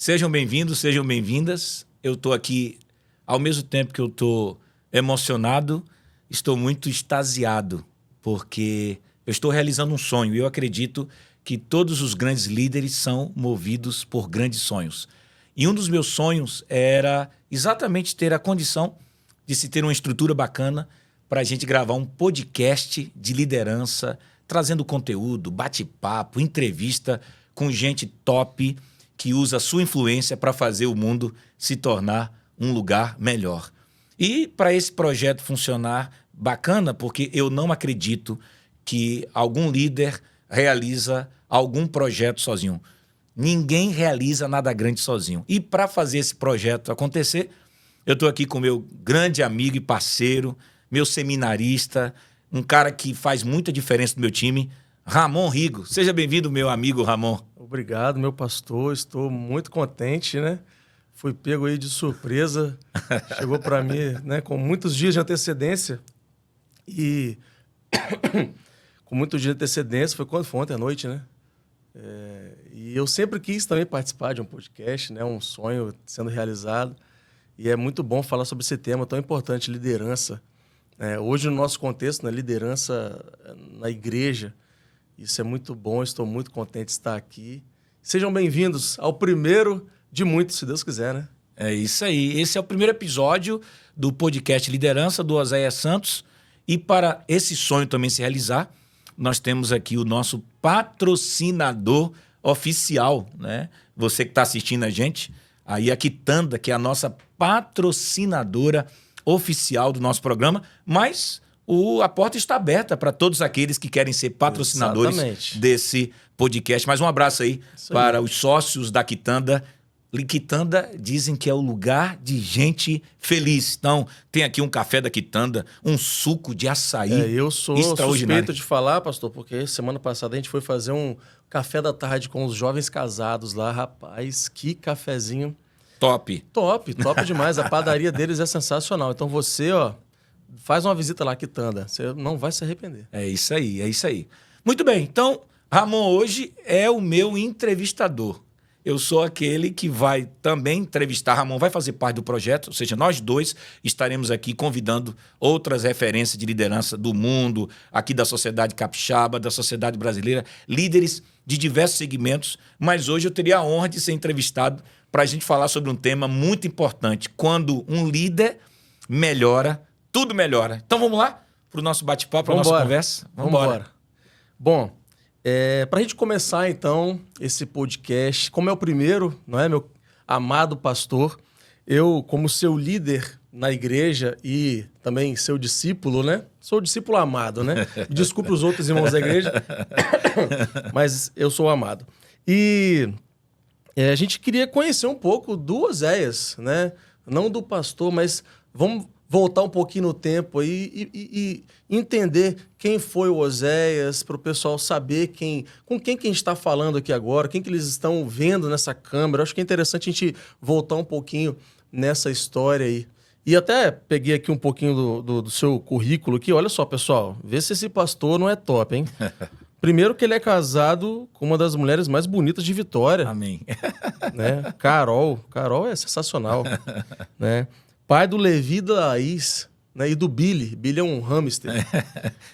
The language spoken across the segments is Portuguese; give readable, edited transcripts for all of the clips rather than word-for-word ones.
Sejam bem-vindos, sejam bem-vindas. Eu estou aqui, ao mesmo tempo que eu estou emocionado, estou muito extasiado, porque eu estou realizando um sonho e eu acredito que todos os grandes líderes são movidos por grandes sonhos. E um dos meus sonhos era exatamente ter a condição de se ter uma estrutura bacana para a gente gravar um podcast de liderança, trazendo conteúdo, bate-papo, entrevista com gente top que usa a sua influência para fazer o mundo se tornar um lugar melhor. E para esse projeto funcionar bacana, porque eu não acredito que algum líder realiza algum projeto sozinho. Ninguém realiza nada grande sozinho. E para fazer esse projeto acontecer, eu estou aqui com meu grande amigo e parceiro, meu seminarista, um cara que faz muita diferença no meu time, Ramon Rigo. Seja bem-vindo, meu amigo Ramon. Obrigado, meu pastor. Estou muito contente, né? Fui pego aí de surpresa. Chegou para mim, né, com muitos dias de antecedência. E com muitos dias de antecedência, foi quando? Foi ontem à noite, né? E eu sempre quis também participar de um podcast, né? Um sonho sendo realizado. E é muito bom falar sobre esse tema tão importante, liderança. Hoje, no nosso contexto, né, liderança na igreja, isso é muito bom, estou muito contente de estar aqui. Sejam bem-vindos ao primeiro de muitos, se Deus quiser, né? É isso aí. Esse é o primeiro episódio do podcast Liderança, do Oséias Santos. E para esse sonho também se realizar, nós temos aqui o nosso patrocinador oficial, né? Você que está assistindo a gente, aí a Quitanda, que é a nossa patrocinadora oficial do nosso programa, mas a porta está aberta para todos aqueles que querem ser patrocinadores desse podcast. Mais um abraço aí para os sócios da Quitanda. Quitanda dizem que é o lugar de gente feliz. Então, tem aqui um café da Quitanda, um suco de açaí eu sou suspeito de falar, pastor, porque semana passada a gente foi fazer um café da tarde com os jovens casados lá. Rapaz, que cafezinho. Top. Top demais. A padaria deles é sensacional. Então você, faz uma visita lá, Quitanda. Você não vai se arrepender. É isso aí, é isso aí. Muito bem, então, Ramon hoje é o meu entrevistador. Eu sou aquele que vai também entrevistar. Ramon vai fazer parte do projeto, ou seja, nós dois estaremos aqui convidando outras referências de liderança do mundo, aqui da sociedade capixaba, da sociedade brasileira, líderes de diversos segmentos, mas hoje eu teria a honra de ser entrevistado para a gente falar sobre um tema muito importante. Quando um líder melhora, tudo melhora. Então vamos lá para o nosso bate-papo, para a nossa conversa? Vamos embora. Bom, para a gente começar, então, esse podcast, como é o primeiro, não é, meu amado pastor, eu, como seu líder na igreja e também seu discípulo, né? Sou o discípulo amado, né? Desculpe os outros irmãos da igreja, mas eu sou amado. E a gente queria conhecer um pouco do Oséias, né? Não do pastor, mas vamos voltar um pouquinho no tempo aí e entender quem foi o Oséias, para o pessoal saber com quem que a gente está falando aqui agora, quem que eles estão vendo nessa câmera. Eu acho que é interessante a gente voltar um pouquinho nessa história aí. E até peguei aqui um pouquinho do seu currículo aqui. Olha só, pessoal, vê se esse pastor não é top, hein? Primeiro que ele é casado com uma das mulheres mais bonitas de Vitória. Amém. Né? Carol é sensacional, né? Pai do Levi e da Laís, né? E do Billy. Billy é um hamster.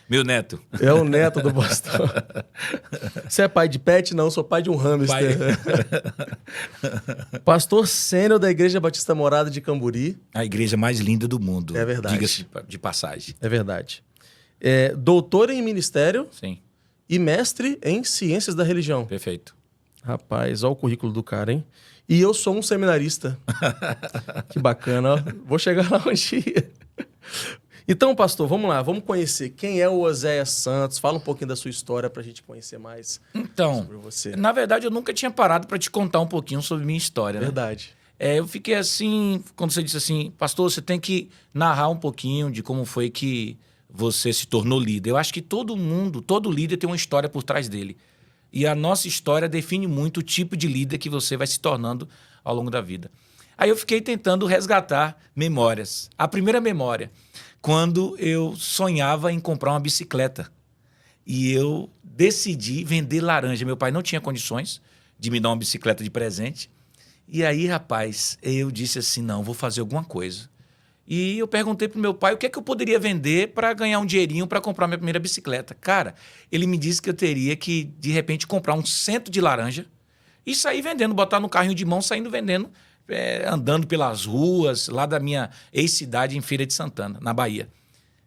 Meu neto. É o neto do pastor. Você é pai de pet? Não, sou pai de um hamster. Pastor sênior da Igreja Batista Morada de Camburi. A igreja mais linda do mundo. É verdade. Diga-se de passagem. É verdade. Doutor em ministério. Sim. E mestre em ciências da religião. Perfeito. Rapaz, olha o currículo do cara, hein? E eu sou um seminarista. Que bacana, ó. Vou chegar lá um dia. Então, pastor, vamos lá. Vamos conhecer quem é o Oséias Santos. Fala um pouquinho da sua história para a gente conhecer mais sobre você. Na verdade, eu nunca tinha parado para te contar um pouquinho sobre minha história. Verdade. Né? Eu fiquei assim, quando você disse assim, pastor, você tem que narrar um pouquinho de como foi que você se tornou líder. Eu acho que todo líder tem uma história por trás dele. E a nossa história define muito o tipo de líder que você vai se tornando ao longo da vida. Aí eu fiquei tentando resgatar memórias. A primeira memória, quando eu sonhava em comprar uma bicicleta. E eu decidi vender laranja. Meu pai não tinha condições de me dar uma bicicleta de presente. E aí, rapaz, eu disse assim, não, vou fazer alguma coisa. E eu perguntei pro meu pai o que é que eu poderia vender para ganhar um dinheirinho para comprar minha primeira bicicleta. Cara, ele me disse que eu teria que, de repente, comprar um cento de laranja e sair vendendo, botar no carrinho de mão, saindo vendendo, andando pelas ruas lá da minha ex-cidade em Feira de Santana, na Bahia.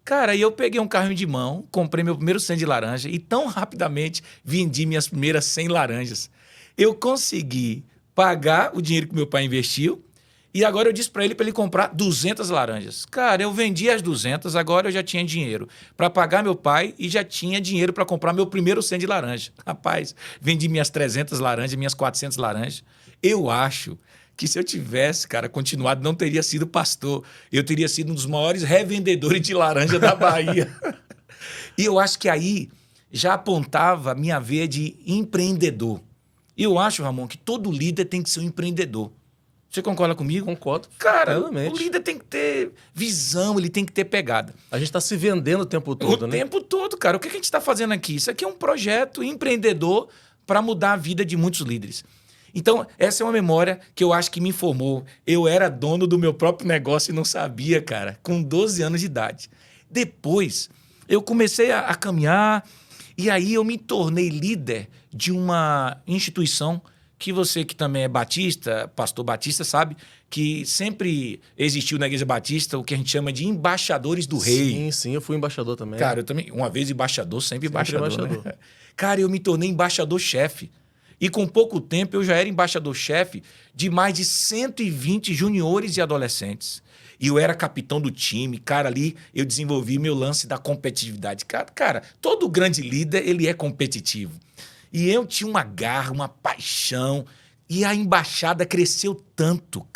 Cara, aí eu peguei um carrinho de mão, comprei meu primeiro 100 de laranja e tão rapidamente vendi minhas primeiras 100 laranjas. Eu consegui pagar o dinheiro que meu pai investiu e agora eu disse para ele comprar 200 laranjas. Cara, eu vendi as 200, agora eu já tinha dinheiro para pagar meu pai e já tinha dinheiro para comprar meu primeiro 100 de laranja. Rapaz, vendi minhas 300 laranjas, minhas 400 laranjas. Eu acho que se eu tivesse, cara, continuado, não teria sido pastor. Eu teria sido um dos maiores revendedores de laranja da Bahia. E eu acho que aí já apontava a minha veia de empreendedor. E eu acho, Ramon, que todo líder tem que ser um empreendedor. Você concorda comigo? Concordo. Cara, plenamente. O líder tem que ter visão, ele tem que ter pegada. A gente está se vendendo o tempo todo, né? O tempo todo, cara. O que a gente está fazendo aqui? Isso aqui é um projeto empreendedor para mudar a vida de muitos líderes. Então, essa é uma memória que eu acho que me formou. Eu era dono do meu próprio negócio e não sabia, cara, com 12 anos de idade. Depois, eu comecei a caminhar e aí eu me tornei líder de uma instituição que você que também é batista, pastor batista, sabe que sempre existiu na Igreja Batista o que a gente chama de embaixadores do rei. Sim, eu fui embaixador também. Cara, eu também, uma vez embaixador, sempre embaixador. Né? Embaixador. Cara, eu me tornei embaixador-chefe. E com pouco tempo eu já era embaixador-chefe de mais de 120 juniores e adolescentes. E eu era capitão do time. Cara, ali eu desenvolvi meu lance da competitividade. Cara, todo grande líder, ele é competitivo. E eu tinha uma garra, uma paixão. E a embaixada cresceu tanto,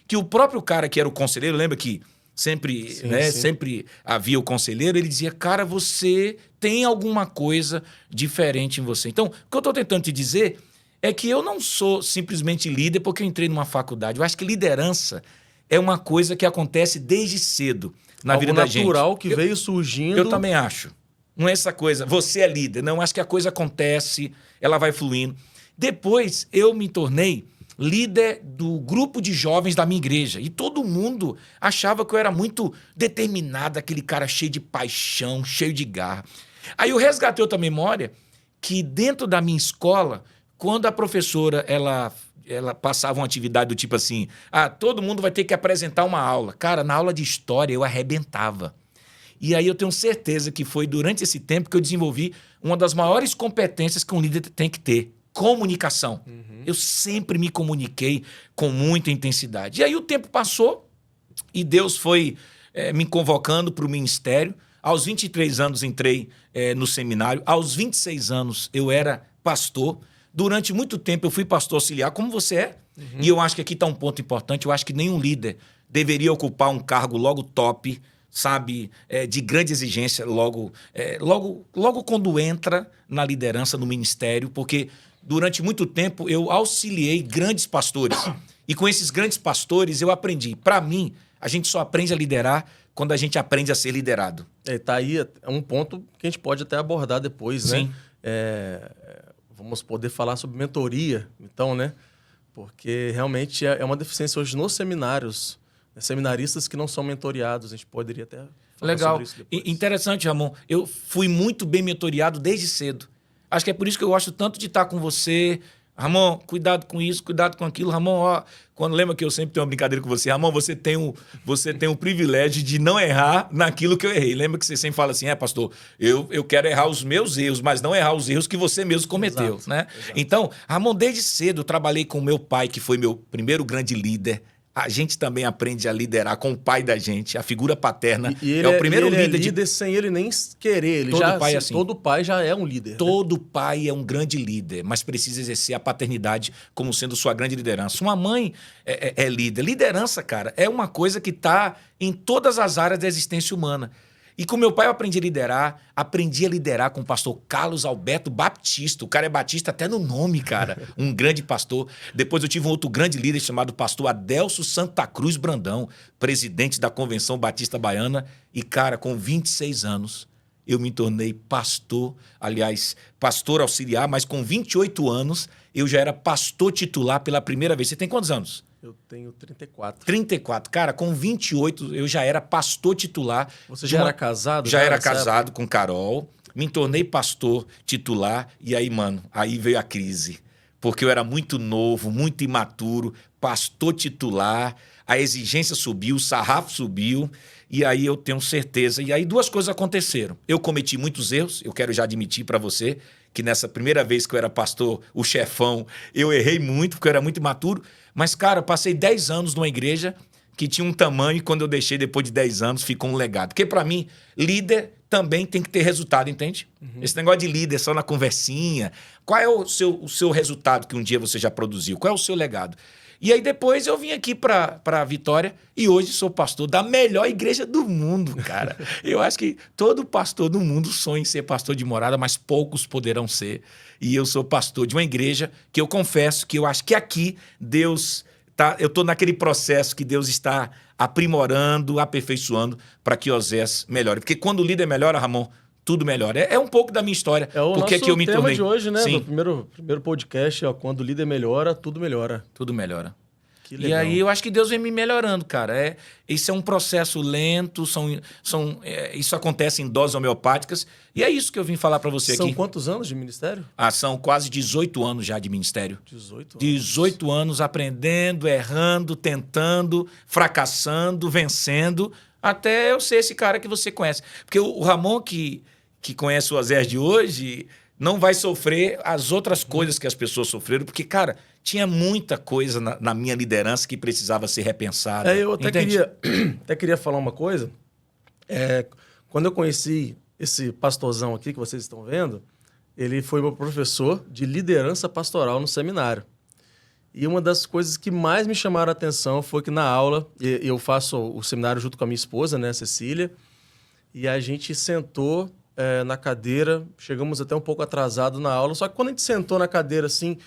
que o próprio cara que era o conselheiro, lembra que sempre, sim. Sempre havia o conselheiro, ele dizia, cara, você tem alguma coisa diferente em você. Então, o que eu estou tentando te dizer é que eu não sou simplesmente líder porque eu entrei numa faculdade. Eu acho que liderança é uma coisa que acontece desde cedo na vida da gente. Algo natural que veio surgindo. Eu também acho. Não é essa coisa, você é líder. Não, acho que a coisa acontece, ela vai fluindo. Depois, eu me tornei líder do grupo de jovens da minha igreja. E todo mundo achava que eu era muito determinado, aquele cara cheio de paixão, cheio de garra. Aí eu resgatei outra memória que dentro da minha escola, quando a professora ela passava uma atividade do tipo assim, todo mundo vai ter que apresentar uma aula. Cara, na aula de história eu arrebentava. E aí eu tenho certeza que foi durante esse tempo que eu desenvolvi uma das maiores competências que um líder tem que ter. Comunicação. Eu sempre me comuniquei com muita intensidade. E aí o tempo passou e Deus foi me convocando para o ministério. Aos 23 anos entrei no seminário. Aos 26 anos eu era pastor. Durante muito tempo eu fui pastor auxiliar, como você é. E eu acho que aqui está um ponto importante. Eu acho que nenhum líder deveria ocupar um cargo logo top, sabe, de grande exigência logo quando entra na liderança, no ministério, porque durante muito tempo eu auxiliei grandes pastores. E com esses grandes pastores eu aprendi. Para mim, a gente só aprende a liderar quando a gente aprende a ser liderado. Tá aí um ponto que a gente pode até abordar depois, Sim. né? Vamos poder falar sobre mentoria, então, né? Porque realmente é uma deficiência hoje nos seminários. Seminaristas que não são mentoriados. A gente poderia até falar sobre isso depois. Interessante, Ramon. Eu fui muito bem mentoriado desde cedo. Acho que é por isso que eu gosto tanto de estar com você. Ramon, cuidado com isso, cuidado com aquilo. Ramon, quando lembra que eu sempre tenho uma brincadeira com você. Ramon, você tem o privilégio de não errar naquilo que eu errei. Lembra que você sempre fala assim, pastor, eu quero errar os meus erros, mas não errar os erros que você mesmo cometeu. Exato, né? Exato. Então, Ramon, desde cedo eu trabalhei com meu pai, que foi meu primeiro grande líder. A gente também aprende a liderar com o pai da gente, a figura paterna. E ele é o primeiro líder sem ele nem querer. Todo pai já é um líder. Todo pai é um grande líder, mas precisa exercer a paternidade como sendo sua grande liderança. Uma mãe é líder. Liderança, cara, é uma coisa que está em todas as áreas da existência humana. E com meu pai eu aprendi a liderar com o pastor Carlos Alberto Baptista. O cara é batista até no nome, cara. Um grande pastor. Depois eu tive um outro grande líder chamado pastor Adelso Santa Cruz Brandão, presidente da Convenção Batista Baiana. E, cara, com 26 anos, eu me tornei pastor, aliás, pastor auxiliar, mas com 28 anos eu já era pastor titular pela primeira vez. Você tem quantos anos? Eu tenho 34. 34. Cara, com 28 eu já era pastor titular. Você já era casado? Já era casado com Carol. Me tornei pastor titular e aí, mano, aí veio a crise. Porque eu era muito novo, muito imaturo, pastor titular, a exigência subiu, o sarrafo subiu, e aí eu tenho certeza. E aí duas coisas aconteceram. Eu cometi muitos erros, eu quero já admitir para você que nessa primeira vez que eu era pastor, o chefão, eu errei muito, porque eu era muito imaturo. Mas, cara, passei 10 anos numa igreja que tinha um tamanho e quando eu deixei depois de 10 anos ficou um legado. Porque para mim, líder também tem que ter resultado, entende? Esse negócio de líder só na conversinha. Qual é o seu resultado que um dia você já produziu? Qual é o seu legado? E aí depois eu vim aqui para Vitória e hoje sou pastor da melhor igreja do mundo, cara. Eu acho que todo pastor do mundo sonha em ser pastor de morada, mas poucos poderão ser. E eu sou pastor de uma igreja que eu confesso que eu acho que aqui Deus... eu estou naquele processo que Deus está aprimorando, aperfeiçoando para que Osés melhore. Porque quando o líder melhora, Ramon, tudo melhora. É um pouco da minha história. É o porque nosso que eu me tema tornei... de hoje, né? Sim. Do primeiro podcast, ó, quando o líder melhora, tudo melhora. Tudo melhora. Que E legal. aí eu acho que Deus vem me melhorando, cara. Isso é um processo lento, isso acontece em doses homeopáticas. E é isso que eu vim falar para você São aqui. quantos anos de ministério? São quase 18 anos já de ministério. 18 anos. 18 anos aprendendo, errando, tentando, fracassando, vencendo, até eu ser esse cara que você conhece. Porque o Ramon que conhece o Osés de hoje não vai sofrer as outras coisas que as pessoas sofreram, porque, cara, tinha muita coisa na minha liderança que precisava ser repensada. Eu até queria falar uma coisa. Quando eu conheci esse pastorzão aqui que vocês estão vendo, ele foi meu professor de liderança pastoral no seminário. E uma das coisas que mais me chamaram a atenção foi que na aula, eu faço o seminário junto com a minha esposa, né, Cecília, e a gente sentou na cadeira, chegamos até um pouco atrasado na aula, só que quando a gente sentou na cadeira, assim,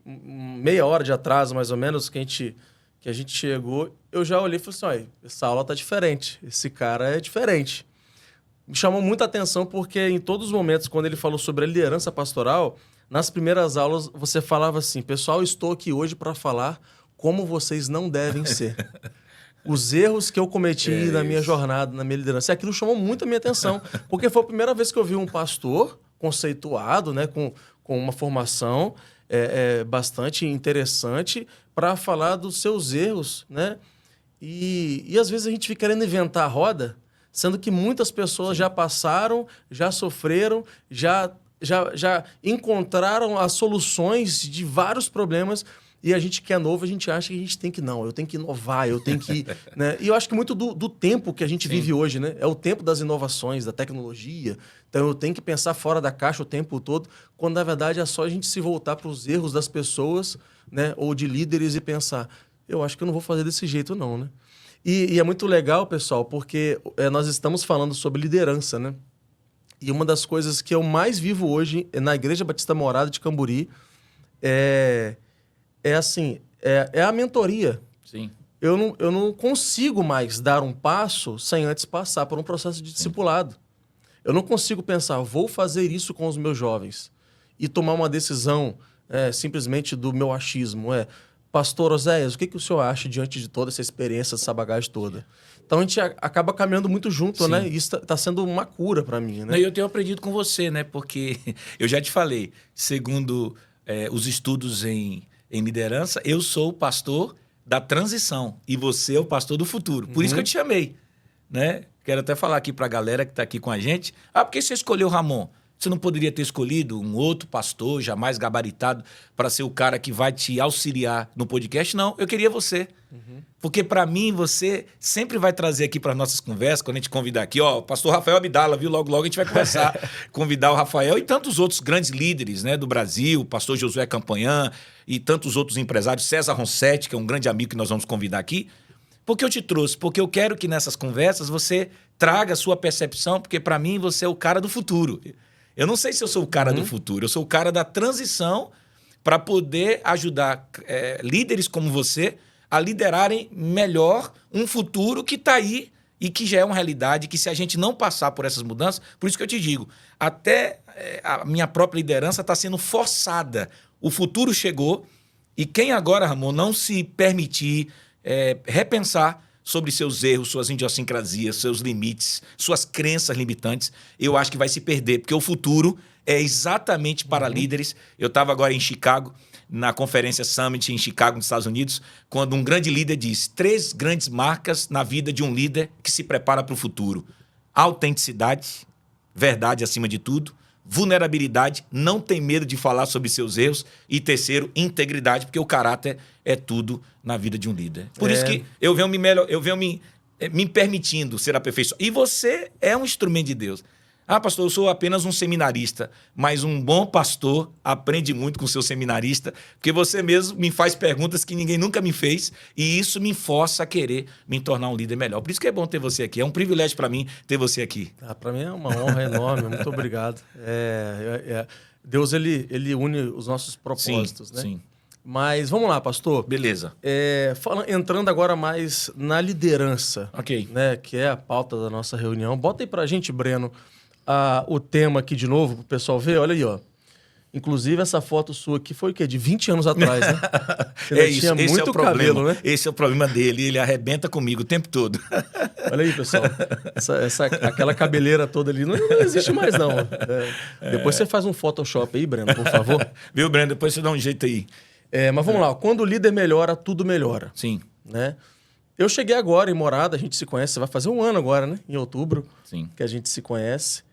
meia hora de atraso, mais ou menos, que a gente chegou, eu já olhei e falei assim, olha, essa aula tá diferente, esse cara é diferente. Me chamou muita atenção porque em todos os momentos, quando ele falou sobre a liderança pastoral, nas primeiras aulas você falava assim, pessoal, estou aqui hoje para falar como vocês não devem ser. Os erros que eu cometi na minha jornada, na minha liderança. E aquilo chamou muito a minha atenção, porque foi a primeira vez que eu vi um pastor conceituado, né, com uma formação bastante interessante para falar dos seus erros, né? E às vezes a gente fica querendo inventar a roda, sendo que muitas pessoas já passaram, já sofreram, já encontraram as soluções de vários problemas. E a gente que é novo, a gente acha que a gente tem que... Não, eu tenho que inovar, eu tenho que... né? E eu acho que muito do tempo que a gente vive hoje, né? É o tempo das inovações, da tecnologia. Então eu tenho que pensar fora da caixa o tempo todo, quando na verdade é só a gente se voltar para os erros das pessoas, né? Ou de líderes e pensar, eu acho que eu não vou fazer desse jeito não, né? E é muito legal, pessoal, porque nós estamos falando sobre liderança, né? E uma das coisas que eu mais vivo hoje na Igreja Batista Morada de Camburi é a mentoria. Sim. Eu não consigo mais dar um passo sem antes passar por um processo de discipulado. Eu não consigo pensar, vou fazer isso com os meus jovens e tomar uma decisão simplesmente do meu achismo. Pastor Oséias, o que o senhor acha diante de toda essa experiência, essa bagagem toda? Então a gente acaba caminhando muito junto, Sim. né? E isso está sendo uma cura para mim, né? E eu tenho aprendido com você, né? Porque eu já te falei, segundo os estudos em liderança, eu sou o pastor da transição e você é o pastor do futuro. Por isso que eu te chamei, né? Quero até falar aqui para a galera que está aqui com a gente. Por que você escolheu o Ramon? Você não poderia ter escolhido um outro pastor, jamais gabaritado, para ser o cara que vai te auxiliar no podcast? Não, eu queria você. Porque, para mim, você sempre vai trazer aqui para nossas conversas, quando a gente convidar aqui, o pastor Rafael Abdala, viu? Logo, logo a gente vai começar convidar o Rafael e tantos outros grandes líderes, né, do Brasil, o pastor Josué Campanhã e tantos outros empresários, César Ronsetti, que é um grande amigo que nós vamos convidar aqui. Por que eu te trouxe? Porque eu quero que nessas conversas você traga a sua percepção, porque, para mim, você é o cara do futuro. Eu não sei se eu sou o cara do futuro, eu sou o cara da transição para poder ajudar líderes como você a liderarem melhor um futuro que está aí e que já é uma realidade que se a gente não passar por essas mudanças, por isso que eu te digo, até a minha própria liderança está sendo forçada. O futuro chegou e quem agora, Ramon, não se permitir repensar sobre seus erros, suas idiosincrasias, seus limites, suas crenças limitantes, eu acho que vai se perder, porque o futuro é exatamente para líderes. Eu estava agora em Chicago, na conferência Summit em Chicago, nos Estados Unidos, quando um grande líder diz 3 grandes marcas na vida de um líder que se prepara para o futuro. Autenticidade, verdade acima de tudo, vulnerabilidade, não tem medo de falar sobre seus erros e terceiro, integridade, porque o caráter é tudo na vida de um líder. Por isso que eu venho me permitindo ser aperfeiçoado. E você é um instrumento de Deus. Ah, pastor, eu sou apenas um seminarista, mas um bom pastor aprende muito com o seu seminarista, porque você mesmo me faz perguntas que ninguém nunca me fez e isso me força a querer me tornar um líder melhor. Por isso que é bom ter você aqui. É um privilégio para mim ter você aqui. Para mim é uma honra enorme. Muito obrigado. Deus, ele une os nossos propósitos, né? Sim. Mas vamos lá, pastor. Beleza. Entrando agora mais na liderança, Ok. né, que é a pauta da nossa reunião. Bota aí para a gente, Breno, o tema aqui de novo, para o pessoal ver. Olha aí, ó. Inclusive, essa foto sua aqui foi o quê? De 20 anos atrás, né? Isso, tinha muito é o problema, cabelo, né? Esse é o problema dele. Ele arrebenta comigo o tempo todo. Olha aí, pessoal. Aquela cabeleira toda ali não existe mais, não. Depois você faz um Photoshop aí, Breno, por favor. Viu, Breno? Depois você dá um jeito aí. Mas vamos lá. Quando o líder melhora, tudo melhora. Sim. Né? Eu cheguei agora em Morada, a gente se conhece, vai fazer 1 ano agora, né? Em outubro. Sim. Que a gente se conhece.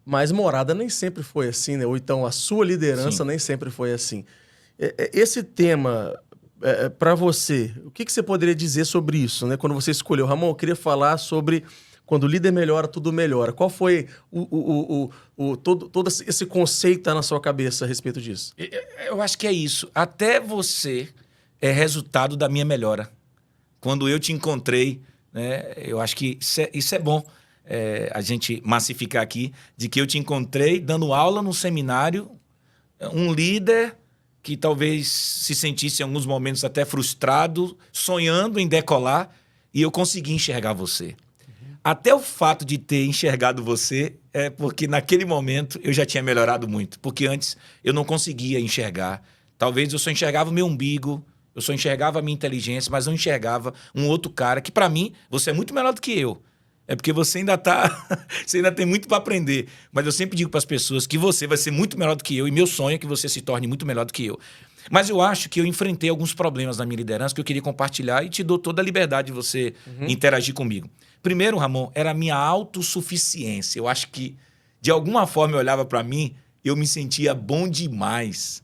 Mas Morada nem sempre foi assim, né? Ou então a sua liderança nem sempre foi assim. Esse tema, para você, o que você poderia dizer sobre isso, né? Quando você escolheu, Ramon, eu queria falar sobre quando o líder melhora, tudo melhora. Qual foi todo esse conceito na sua cabeça a respeito disso? Eu acho que é isso. Até você é resultado da minha melhora. Quando eu te encontrei, né? Eu acho que isso é bom. A gente massificar aqui, de que eu te encontrei dando aula no seminário, um líder que talvez se sentisse em alguns momentos até frustrado, sonhando em decolar, e eu consegui enxergar você. Até o fato de ter enxergado você é porque naquele momento eu já tinha melhorado muito, porque antes eu não conseguia enxergar. Talvez eu só enxergava o meu umbigo, eu só enxergava a minha inteligência, mas não enxergava um outro cara que, para mim, você é muito melhor do que eu. É porque você ainda você ainda tem muito para aprender. Mas eu sempre digo para as pessoas que você vai ser muito melhor do que eu e meu sonho é que você se torne muito melhor do que eu. Mas eu acho que eu enfrentei alguns problemas na minha liderança que eu queria compartilhar e te dou toda a liberdade de você interagir comigo. Primeiro, Ramon, era a minha autossuficiência. Eu acho que, de alguma forma, eu olhava para mim, eu me sentia bom demais.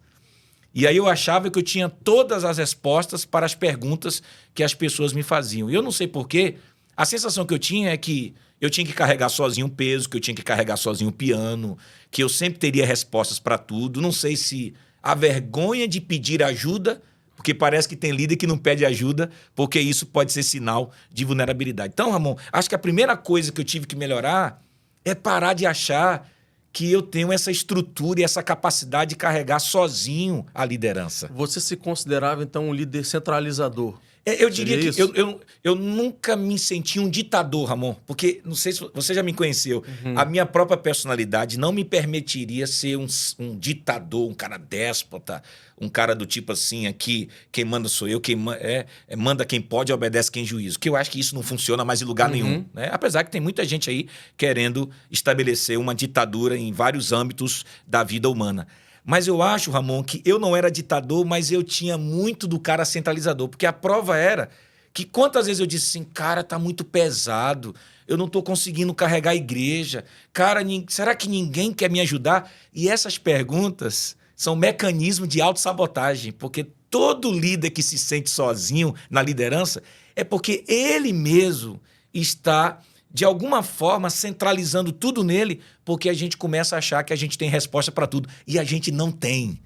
E aí eu achava que eu tinha todas as respostas para as perguntas que as pessoas me faziam. E eu não sei porquê, a sensação que eu tinha é que eu tinha que carregar sozinho o peso, que eu tinha que carregar sozinho o piano, que eu sempre teria respostas para tudo. Não sei se a vergonha de pedir ajuda, porque parece que tem líder que não pede ajuda, porque isso pode ser sinal de vulnerabilidade. Então, Ramon, acho que a primeira coisa que eu tive que melhorar é parar de achar que eu tenho essa estrutura e essa capacidade de carregar sozinho a liderança. Você se considerava, então, um líder centralizador? Eu diria que eu nunca me senti um ditador, Ramon, porque, não sei se você já me conheceu, a minha própria personalidade não me permitiria ser um ditador, um cara déspota, um cara do tipo assim, aqui, quem manda sou eu, quem manda quem pode e obedece quem juízo, que eu acho que isso não funciona mais em lugar nenhum, né? Apesar que tem muita gente aí querendo estabelecer uma ditadura em vários âmbitos da vida humana. Mas eu acho, Ramon, que eu não era ditador, mas eu tinha muito do cara centralizador. Porque a prova era que quantas vezes eu disse assim, cara, tá muito pesado, eu não tô conseguindo carregar a igreja. Cara, será que ninguém quer me ajudar? E essas perguntas são mecanismos de autossabotagem, porque todo líder que se sente sozinho na liderança é porque ele mesmo está, de alguma forma, centralizando tudo nele, porque a gente começa a achar que a gente tem resposta para tudo. E a gente não tem.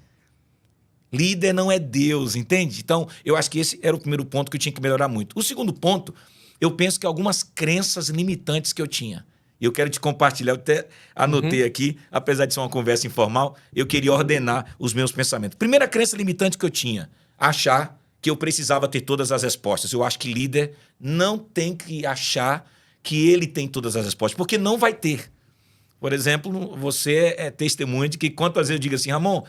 Líder não é Deus, entende? Então, eu acho que esse era o primeiro ponto que eu tinha que melhorar muito. O segundo ponto, eu penso que algumas crenças limitantes que eu tinha. E eu quero te compartilhar, eu até anotei aqui, apesar de ser uma conversa informal, eu queria ordenar os meus pensamentos. Primeira crença limitante que eu tinha, achar que eu precisava ter todas as respostas. Eu acho que líder não tem que achar que ele tem todas as respostas, porque não vai ter. Por exemplo, você é testemunha de que quantas vezes eu digo assim, Ramon,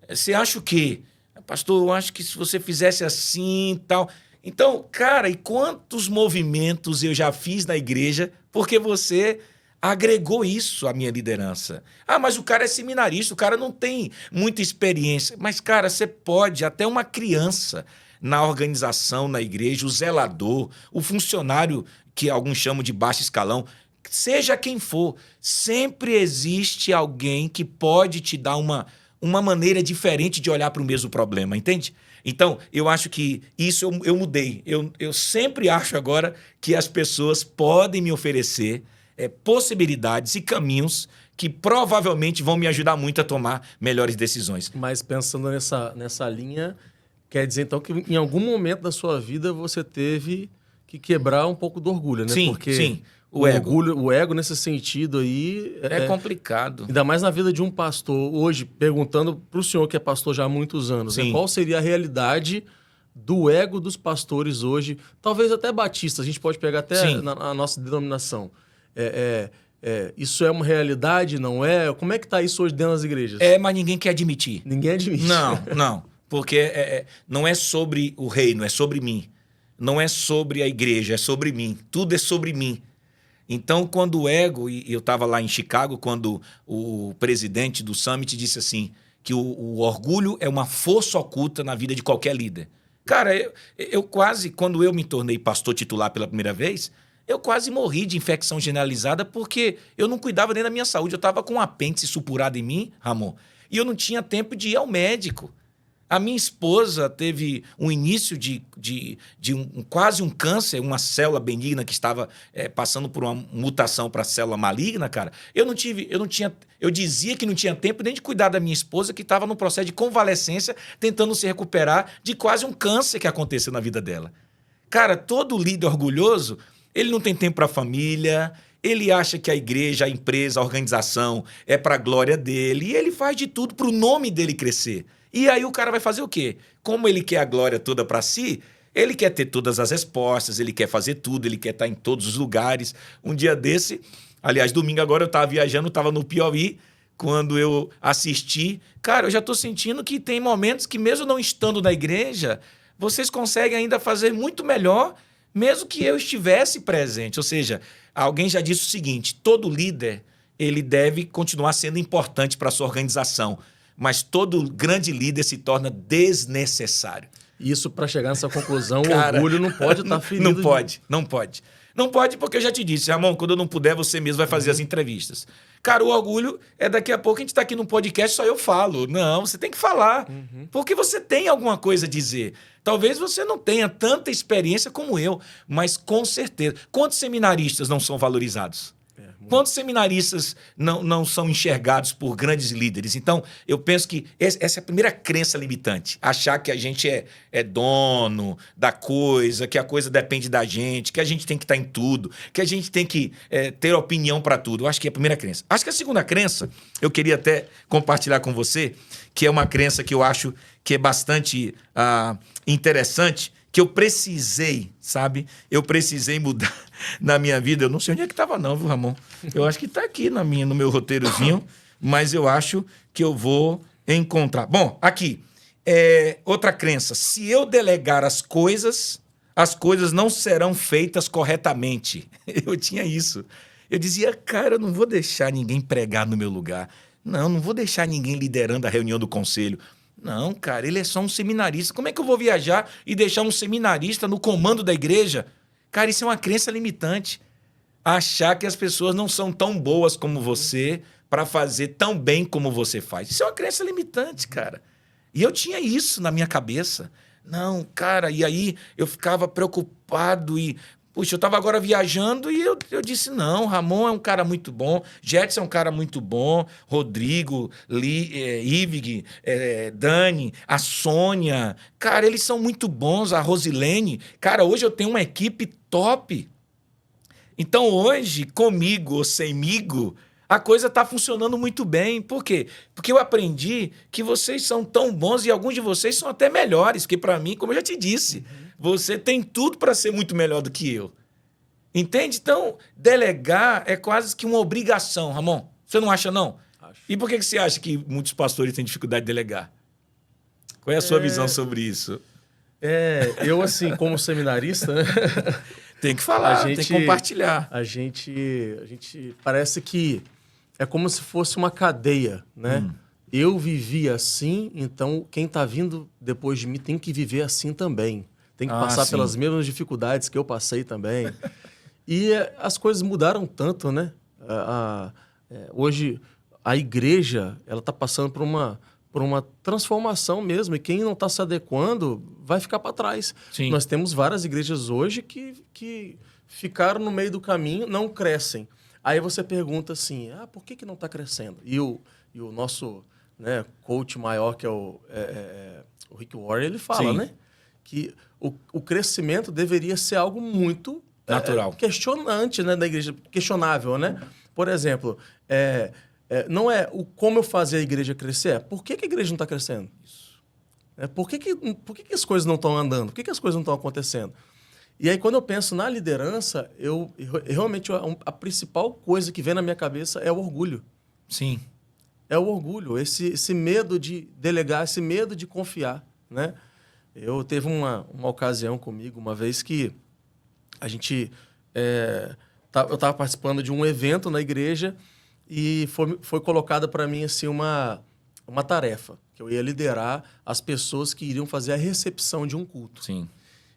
você acha o quê? Pastor, eu acho que se você fizesse assim e tal... Então, cara, e quantos movimentos eu já fiz na igreja porque você agregou isso à minha liderança? Ah, mas o cara é seminarista, o cara não tem muita experiência. Mas, cara, você pode, até uma criança na organização, na igreja, o zelador, o funcionário que alguns chamam de baixo escalão, seja quem for, sempre existe alguém que pode te dar uma maneira diferente de olhar para o mesmo problema, entende? Então, eu acho que isso eu mudei. Eu sempre acho agora que as pessoas podem me oferecer possibilidades e caminhos que provavelmente vão me ajudar muito a tomar melhores decisões. Mas pensando nessa linha, quer dizer então que em algum momento da sua vida você teve que quebrar um pouco do orgulho, né? Sim, porque sim. O ego nesse sentido aí... É complicado. Ainda mais na vida de um pastor. Hoje, perguntando para o senhor que é pastor já há muitos anos, né, qual seria a realidade do ego dos pastores hoje? Talvez até batista, a gente pode pegar até na nossa denominação. Isso é uma realidade, não é? Como é que está isso hoje dentro das igrejas? Mas ninguém quer admitir. Ninguém admite. Não. Porque não é sobre o reino, é sobre mim. Não é sobre a igreja, é sobre mim. Tudo é sobre mim. Então, quando o ego... E eu estava lá em Chicago, quando o presidente do Summit disse assim, que o orgulho é uma força oculta na vida de qualquer líder. Cara, eu quase... Quando eu me tornei pastor titular pela primeira vez, eu quase morri de infecção generalizada porque eu não cuidava nem da minha saúde. Eu estava com um apêndice supurado em mim, Ramon, e eu não tinha tempo de ir ao médico. A minha esposa teve um início de quase um câncer, uma célula benigna que estava passando por uma mutação para célula maligna, cara. Eu dizia que não tinha tempo nem de cuidar da minha esposa, que estava no processo de convalescência, tentando se recuperar de quase um câncer que aconteceu na vida dela. Cara, todo líder orgulhoso, ele não tem tempo para a família, ele acha que a igreja, a empresa, a organização é para a glória dele, e ele faz de tudo para o nome dele crescer. E aí o cara vai fazer o quê? Como ele quer a glória toda para si, ele quer ter todas as respostas, ele quer fazer tudo, ele quer estar em todos os lugares. Um dia desse, aliás, domingo agora eu estava viajando, estava no Piauí, quando eu assisti. Cara, eu já estou sentindo que tem momentos que mesmo não estando na igreja, vocês conseguem ainda fazer muito melhor, mesmo que eu estivesse presente. Ou seja, alguém já disse o seguinte, todo líder ele deve continuar sendo importante para a sua organização, mas todo grande líder se torna desnecessário. Isso, para chegar nessa conclusão, cara, o orgulho não pode estar ferido. Não pode. Não pode porque eu já te disse, Ramon, quando eu não puder, você mesmo vai fazer as entrevistas. Cara, o orgulho é daqui a pouco a gente está aqui no podcast, só eu falo. Não, você tem que falar, porque você tem alguma coisa a dizer. Talvez você não tenha tanta experiência como eu, mas com certeza. Quantos seminaristas não são valorizados? Quantos seminaristas não são enxergados por grandes líderes? Então, eu penso que essa é a primeira crença limitante. Achar que a gente é dono da coisa, que a coisa depende da gente, que a gente tem que estar em tudo, que a gente tem que ter opinião para tudo. Eu acho que é a primeira crença. Acho que a segunda crença, eu queria até compartilhar com você, que é uma crença que eu acho que é bastante interessante, que eu precisei, sabe? Eu precisei mudar na minha vida. Eu não sei onde é que estava não, viu, Ramon? Eu acho que está aqui no meu roteirozinho, mas eu acho que eu vou encontrar. Bom, aqui, outra crença. Se eu delegar as coisas não serão feitas corretamente. Eu tinha isso. Eu dizia, cara, eu não vou deixar ninguém pregar no meu lugar. Não vou deixar ninguém liderando a reunião do conselho. Não, cara, ele é só um seminarista. Como é que eu vou viajar e deixar um seminarista no comando da igreja? Cara, isso é uma crença limitante. Achar que as pessoas não são tão boas como você para fazer tão bem como você faz. Isso é uma crença limitante, cara. E eu tinha isso na minha cabeça. Não, cara, e aí eu ficava preocupado e... Puxa, eu estava agora viajando e eu disse, não, Ramon é um cara muito bom, Jetson é um cara muito bom, Rodrigo, Ivig, Dani, a Sônia, cara, eles são muito bons, a Rosilene. Cara, hoje eu tenho uma equipe top. Então hoje, comigo ou semigo, A coisa está funcionando muito bem. Por quê? Porque eu aprendi que vocês são tão bons e alguns de vocês são até melhores. Porque, para mim, como eu já te disse, você tem tudo para ser muito melhor do que eu. Entende? Então, delegar é quase que uma obrigação, Ramon. Você não acha, não? Acho. E por que você acha que muitos pastores têm dificuldade de delegar? Qual é a sua visão sobre isso? Eu, assim, como seminarista, né? Tem que falar, tem que compartilhar. A gente parece que é como se fosse uma cadeia, né? Eu vivi assim, então quem está vindo depois de mim tem que viver assim também. Tem que passar pelas mesmas dificuldades que eu passei também. E as coisas mudaram tanto, né? Hoje, a igreja ela está passando por uma transformação mesmo. E quem não está se adequando vai ficar para trás. Sim. Nós temos várias igrejas hoje que ficaram no meio do caminho, não crescem. Aí você pergunta assim, por que não está crescendo? E o nosso, né, coach maior, que é o Rick Warren, ele fala, Sim. né, que o crescimento deveria ser algo muito natural, questionante, né, da igreja, questionável, né? Por exemplo, não é como eu fazer a igreja crescer, por que a igreja não está crescendo? Isso. Por que as coisas não estão andando? Por que as coisas não estão acontecendo? E aí, quando eu penso na liderança, eu realmente, a principal coisa que vem na minha cabeça é o orgulho. Sim. É o orgulho, esse medo de delegar, esse medo de confiar, né? Eu teve uma ocasião comigo, uma vez que a gente... eu estava participando de um evento na igreja e foi colocada para mim assim, uma tarefa, que eu ia liderar as pessoas que iriam fazer a recepção de um culto. Sim.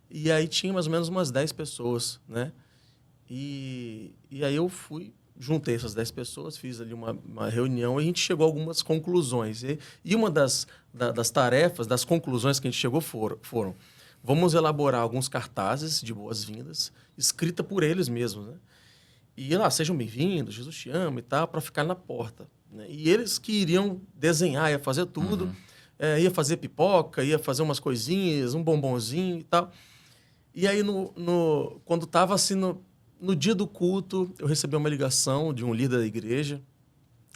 E aí tinha mais ou menos umas 10 pessoas, né? E aí eu juntei essas 10 pessoas, fiz ali uma reunião e a gente chegou a algumas conclusões. E uma das tarefas, das conclusões que a gente chegou foram vamos elaborar alguns cartazes de boas-vindas, escrita por eles mesmos, né? E lá, sejam bem-vindos, Jesus te ama e tal, para ficar na porta. Né? E eles que iriam desenhar, ia fazer tudo, ia fazer pipoca, ia fazer umas coisinhas, um bombonzinho e tal. E aí, quando estava assim, no dia do culto, eu recebi uma ligação de um líder da igreja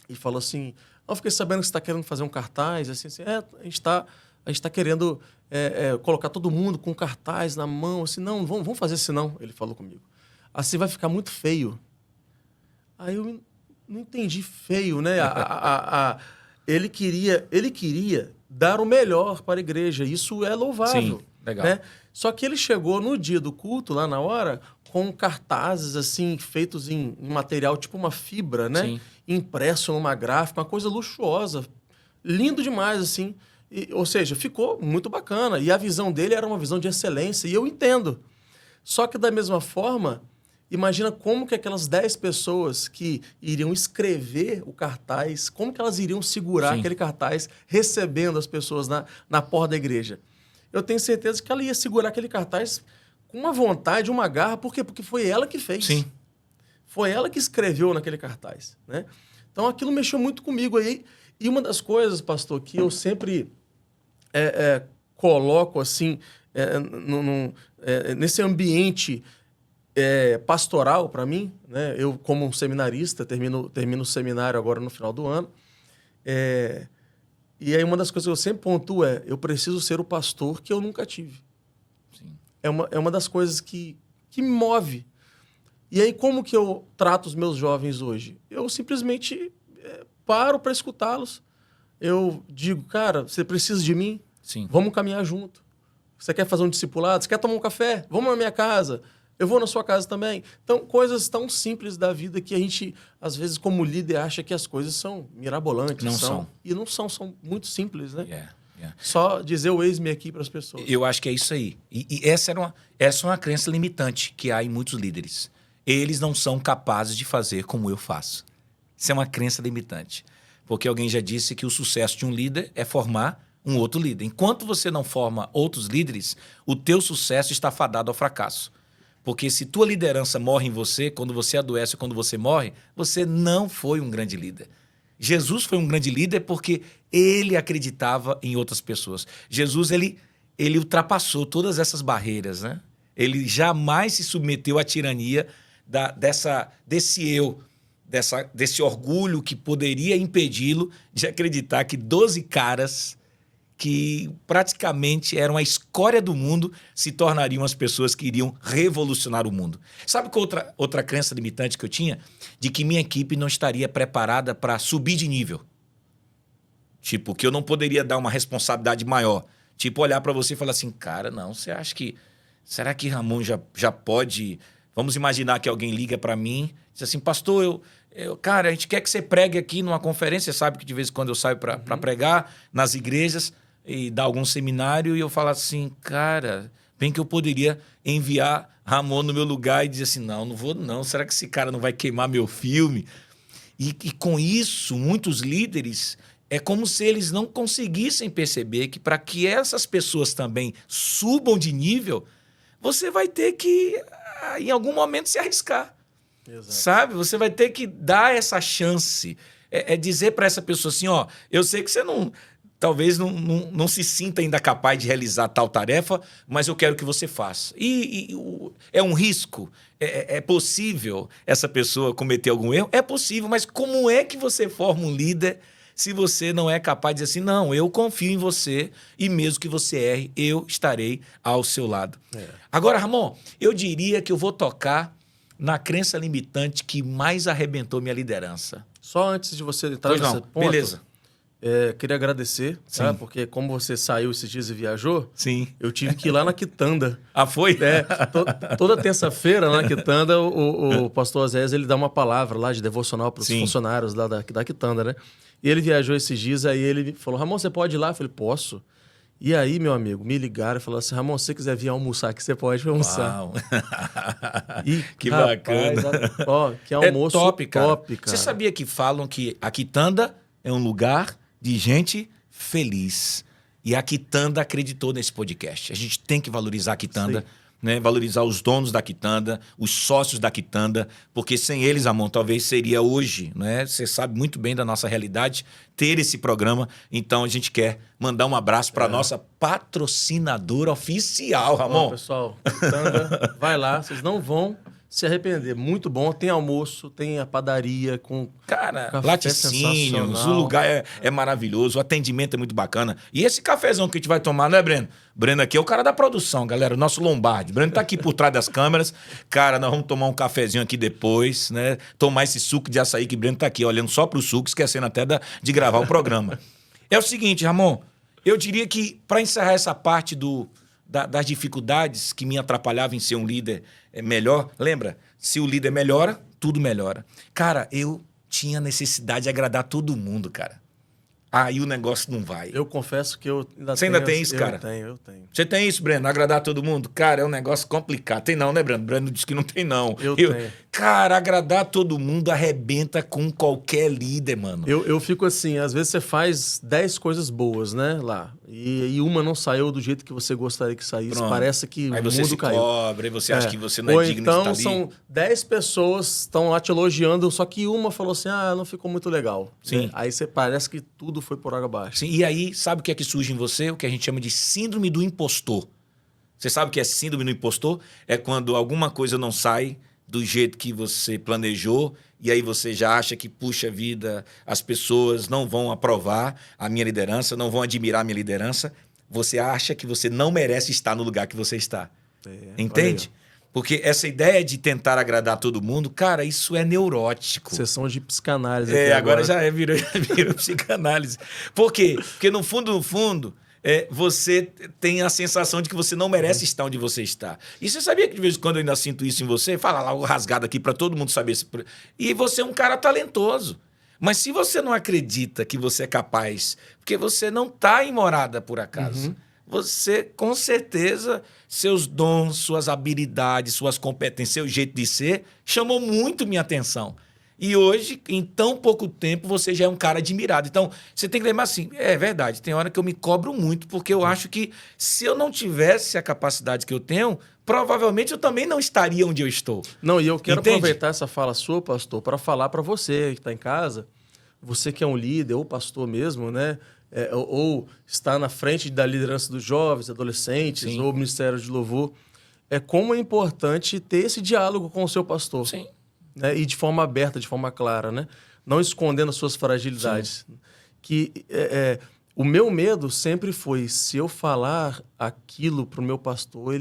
e falou assim, eu fiquei sabendo que você está querendo fazer um cartaz, assim, a gente está querendo colocar todo mundo com cartaz na mão, assim, não, vamos fazer assim não, ele falou comigo. Assim vai ficar muito feio. Aí eu não entendi feio, né? Ele queria dar o melhor para a igreja, isso é louvável. Sim, legal. Né? Só que ele chegou no dia do culto, lá na hora, com cartazes assim, feitos em material tipo uma fibra, né? Sim. Impresso numa gráfica, uma coisa luxuosa, lindo demais, assim. Ou seja, ficou muito bacana. E a visão dele era uma visão de excelência, e eu entendo. Só que da mesma forma, imagina como que aquelas 10 pessoas que iriam escrever o cartaz, como que elas iriam segurar aquele cartaz recebendo as pessoas na porta da igreja. Eu tenho certeza que ela ia segurar aquele cartaz com uma vontade, uma garra. Por quê? Porque foi ela que fez. Sim. Foi ela que escreveu naquele cartaz, né? Então, aquilo mexeu muito comigo aí. E uma das coisas, pastor, que eu sempre coloco assim, nesse ambiente pastoral para mim, né? Eu, como um seminarista, termino o seminário agora no final do ano. E aí uma das coisas que eu sempre pontuo eu preciso ser o pastor que eu nunca tive. Sim. É uma das coisas que me move. E aí como que eu trato os meus jovens hoje? Eu simplesmente paro para escutá-los. Eu digo, cara, você precisa de mim? Sim. Vamos caminhar junto. Você quer fazer um discipulado? Você quer tomar um café? Vamos na minha casa. Eu vou na sua casa também. Então, coisas tão simples da vida que a gente, às vezes, como líder, acha que as coisas são mirabolantes. Não são. E não são muito simples, né? Yeah. Só dizer o eis-me aqui para as pessoas. Eu acho que é isso aí. E essa é uma crença limitante que há em muitos líderes. Eles não são capazes de fazer como eu faço. Isso é uma crença limitante. Porque alguém já disse que o sucesso de um líder é formar um outro líder. Enquanto você não forma outros líderes, o teu sucesso está fadado ao fracasso. Porque se tua liderança morre em você, quando você adoece, quando você morre, você não foi um grande líder. Jesus foi um grande líder porque ele acreditava em outras pessoas. Jesus, ele ultrapassou todas essas barreiras, né? Ele jamais se submeteu à tirania desse eu, desse orgulho que poderia impedi-lo de acreditar que 12 caras que praticamente eram a escória do mundo se tornariam as pessoas que iriam revolucionar o mundo. Sabe qual outra crença limitante que eu tinha? De que minha equipe não estaria preparada para subir de nível. Tipo, que eu não poderia dar uma responsabilidade maior. Tipo, olhar para você e falar assim, cara, não, você acha que... Será que Ramon já pode... Vamos imaginar que alguém liga para mim e diz assim, pastor, cara, a gente quer que você pregue aqui numa conferência. Você sabe que de vez em quando eu saio para pregar nas igrejas e dar algum seminário e eu falo assim, cara, bem que eu poderia enviar Ramon no meu lugar e dizer assim, não vou não. Será que esse cara não vai queimar meu filme? E com isso, muitos líderes... É como se eles não conseguissem perceber que para que essas pessoas também subam de nível, você vai ter que, em algum momento, se arriscar. Exato. Sabe? Você vai ter que dar essa chance. É dizer para essa pessoa assim, ó, eu sei que você talvez não se sinta ainda capaz de realizar tal tarefa, mas eu quero que você faça. É um risco? É possível essa pessoa cometer algum erro? É possível, mas como é que você forma um líder se você não é capaz de dizer assim, não, eu confio em você e mesmo que você erre, eu estarei ao seu lado. Agora, Ramon, eu diria que eu vou tocar na crença limitante que mais arrebentou minha liderança. Só antes de você entrar nesse ponto... Beleza. Queria agradecer, tá? Porque como você saiu esses dias e viajou, sim, eu tive que ir lá na Quitanda. Ah, foi? Toda terça-feira lá na Quitanda, o pastor Azés, ele dá uma palavra lá de devocional para os funcionários lá da Quitanda, né? E ele viajou esses dias, aí ele falou, Ramon, você pode ir lá? Eu falei, posso. E aí, meu amigo, me ligaram e falaram assim, Ramon, se você quiser vir almoçar aqui, você pode almoçar. Uau. E, que rapaz, bacana. Que almoço top, cara. top, cara. Você sabia que falam que a Quitanda é um lugar de gente feliz. E a Quitanda acreditou nesse podcast. A gente tem que valorizar a Quitanda, né? Valorizar os donos da Quitanda, os sócios da Quitanda, porque sem eles, Ramon, talvez seria hoje, né? Você sabe muito bem da nossa realidade, ter esse programa. Então, a gente quer mandar um abraço para a nossa patrocinadora oficial, Ramon. Pessoal, Quitanda, vai lá, vocês não vão se arrepender. Muito bom. Tem almoço, tem a padaria com laticínios, o lugar é maravilhoso, o atendimento é muito bacana. E esse cafezão que a gente vai tomar, né, Breno? Breno aqui é o cara da produção, galera, o nosso Lombardi. Breno tá aqui por trás das câmeras. Cara, nós vamos tomar um cafezinho aqui depois, né? Tomar esse suco de açaí que Breno tá aqui olhando só pro suco, esquecendo até de gravar o programa. É o seguinte, Ramon, eu diria que para encerrar essa parte das dificuldades que me atrapalhavam em ser um líder melhor. Lembra? Se o líder melhora, tudo melhora. Cara, eu tinha necessidade de agradar todo mundo, cara. Aí o negócio não vai. Eu confesso que eu ainda Você ainda tem isso, cara? Eu tenho. Você tem isso, Breno? Agradar todo mundo? Cara, é um negócio complicado. Tem não, né, Breno? Breno disse que não tem, não. Eu tenho. Cara, agradar todo mundo arrebenta com qualquer líder, mano. Eu fico assim, às vezes você faz 10 coisas boas, né, lá. E uma não saiu do jeito que você gostaria que saísse. Pronto. Parece que aí o você mundo se caiu. cobra, e você acha que você não é digno então, de estar ali. são 10 pessoas estão lá te elogiando, só que uma falou assim, não ficou muito legal. Sim. Né? Aí você parece que tudo foi por água abaixo. Sim. E aí, sabe o que é que surge em você? O que a gente chama de síndrome do impostor. Você sabe o que é síndrome do impostor? É quando alguma coisa não sai do jeito que você planejou e aí você já acha que, puxa vida, as pessoas não vão aprovar a minha liderança, não vão admirar a minha liderança. Você acha que você não merece estar no lugar que você está. Entende? Porque essa ideia de tentar agradar todo mundo, cara, isso é neurótico. Sessão de psicanálise. Agora já virou psicanálise. Por quê? Porque no fundo, você tem a sensação de que você não merece estar onde você está. E você sabia que de vez em quando eu ainda sinto isso em você? Fala lá o rasgado aqui para todo mundo saber. E você é um cara talentoso. Mas se você não acredita que você é capaz, porque você não está em morada por acaso, você, com certeza, seus dons, suas habilidades, suas competências, seu jeito de ser, chamou muito minha atenção. E hoje, em tão pouco tempo, você já é um cara admirado. Então, você tem que lembrar assim, é verdade, tem hora que eu me cobro muito, porque eu acho que se eu não tivesse a capacidade que eu tenho, provavelmente eu também não estaria onde eu estou. Não, e eu quero aproveitar essa fala sua, pastor, para falar para você que está em casa, você que é um líder ou pastor mesmo, né? Ou está na frente da liderança dos jovens, adolescentes, Sim. ou ministério de louvor, como é importante ter esse diálogo com o seu pastor. Sim. né? E de forma aberta, de forma clara, né? Não escondendo as suas fragilidades. Sim. Que o meu medo sempre foi, se eu falar aquilo pro meu pastor,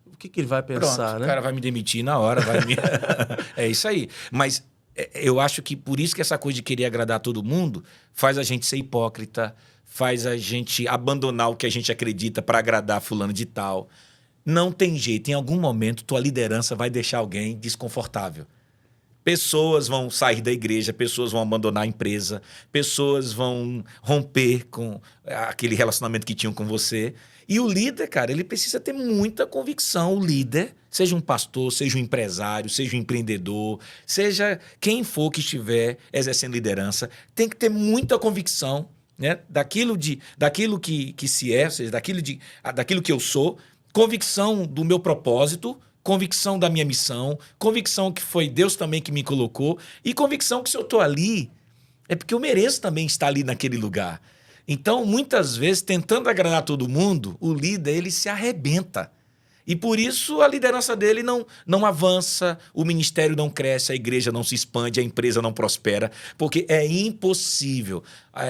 o que ele vai pensar, Pronto, né? O cara vai me demitir na hora, É isso aí. Mas eu acho que por isso que essa coisa de querer agradar todo mundo faz a gente ser hipócrita, faz a gente abandonar o que a gente acredita para agradar fulano de tal. Não tem jeito. Em algum momento, tua liderança vai deixar alguém desconfortável. Pessoas vão sair da igreja, pessoas vão abandonar a empresa, pessoas vão romper com aquele relacionamento que tinham com você. E o líder, cara, ele precisa ter muita convicção. O líder, seja um pastor, seja um empresário, seja um empreendedor, seja quem for que estiver exercendo liderança, tem que ter muita convicção, né, daquilo que se é, ou seja, daquilo que eu sou, convicção do meu propósito, convicção da minha missão, convicção que foi Deus também que me colocou e convicção que se eu estou ali é porque eu mereço também estar ali naquele lugar. Então, muitas vezes, tentando agradar todo mundo, o líder ele se arrebenta. E por isso a liderança dele não avança, o ministério não cresce, a igreja não se expande, a empresa não prospera, porque é impossível.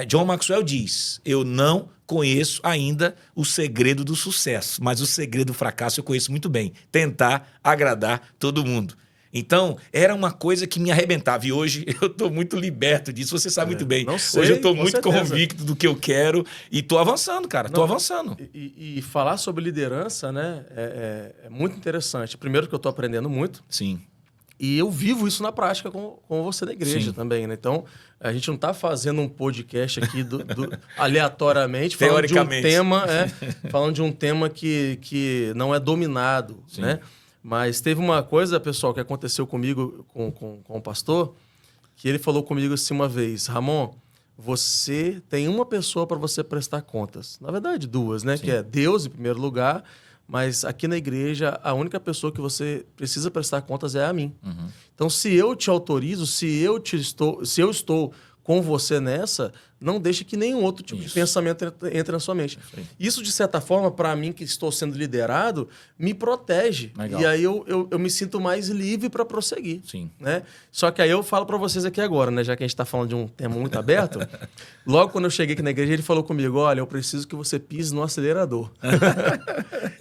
John Maxwell diz, eu não conheço ainda o segredo do sucesso, mas o segredo do fracasso eu conheço muito bem, tentar agradar todo mundo. Então, era uma coisa que me arrebentava. E hoje eu estou muito liberto disso. Você sabe muito bem. Sei, hoje eu estou muito certeza. Convicto do que eu quero e estou avançando, cara. Estou avançando. E falar sobre liderança, né, é muito interessante. Primeiro que eu estou aprendendo muito. Sim. E eu vivo isso na prática com você na igreja. Sim. Também, né? Então, a gente não está fazendo um podcast aqui aleatoriamente, falando de um tema, falando de um tema que não é dominado, sim, né? Mas teve uma coisa, pessoal, que aconteceu comigo, com o pastor, que ele falou comigo assim uma vez, Ramon, você tem uma pessoa para você prestar contas. Na verdade, duas, né? Sim. Que é Deus em primeiro lugar, mas aqui na igreja, a única pessoa que você precisa prestar contas é a mim. Uhum. Então, se eu te autorizo, se eu estou com você nessa, não deixe que nenhum outro tipo de pensamento entre na sua mente. Isso, de certa forma, para mim, que estou sendo liderado, me protege. Legal. E aí eu me sinto mais livre para prosseguir. Sim. Né? Só que aí eu falo para vocês aqui agora, né? Já que a gente está falando de um tema muito aberto, logo quando eu cheguei aqui na igreja, ele falou comigo, olha, eu preciso que você pise no acelerador.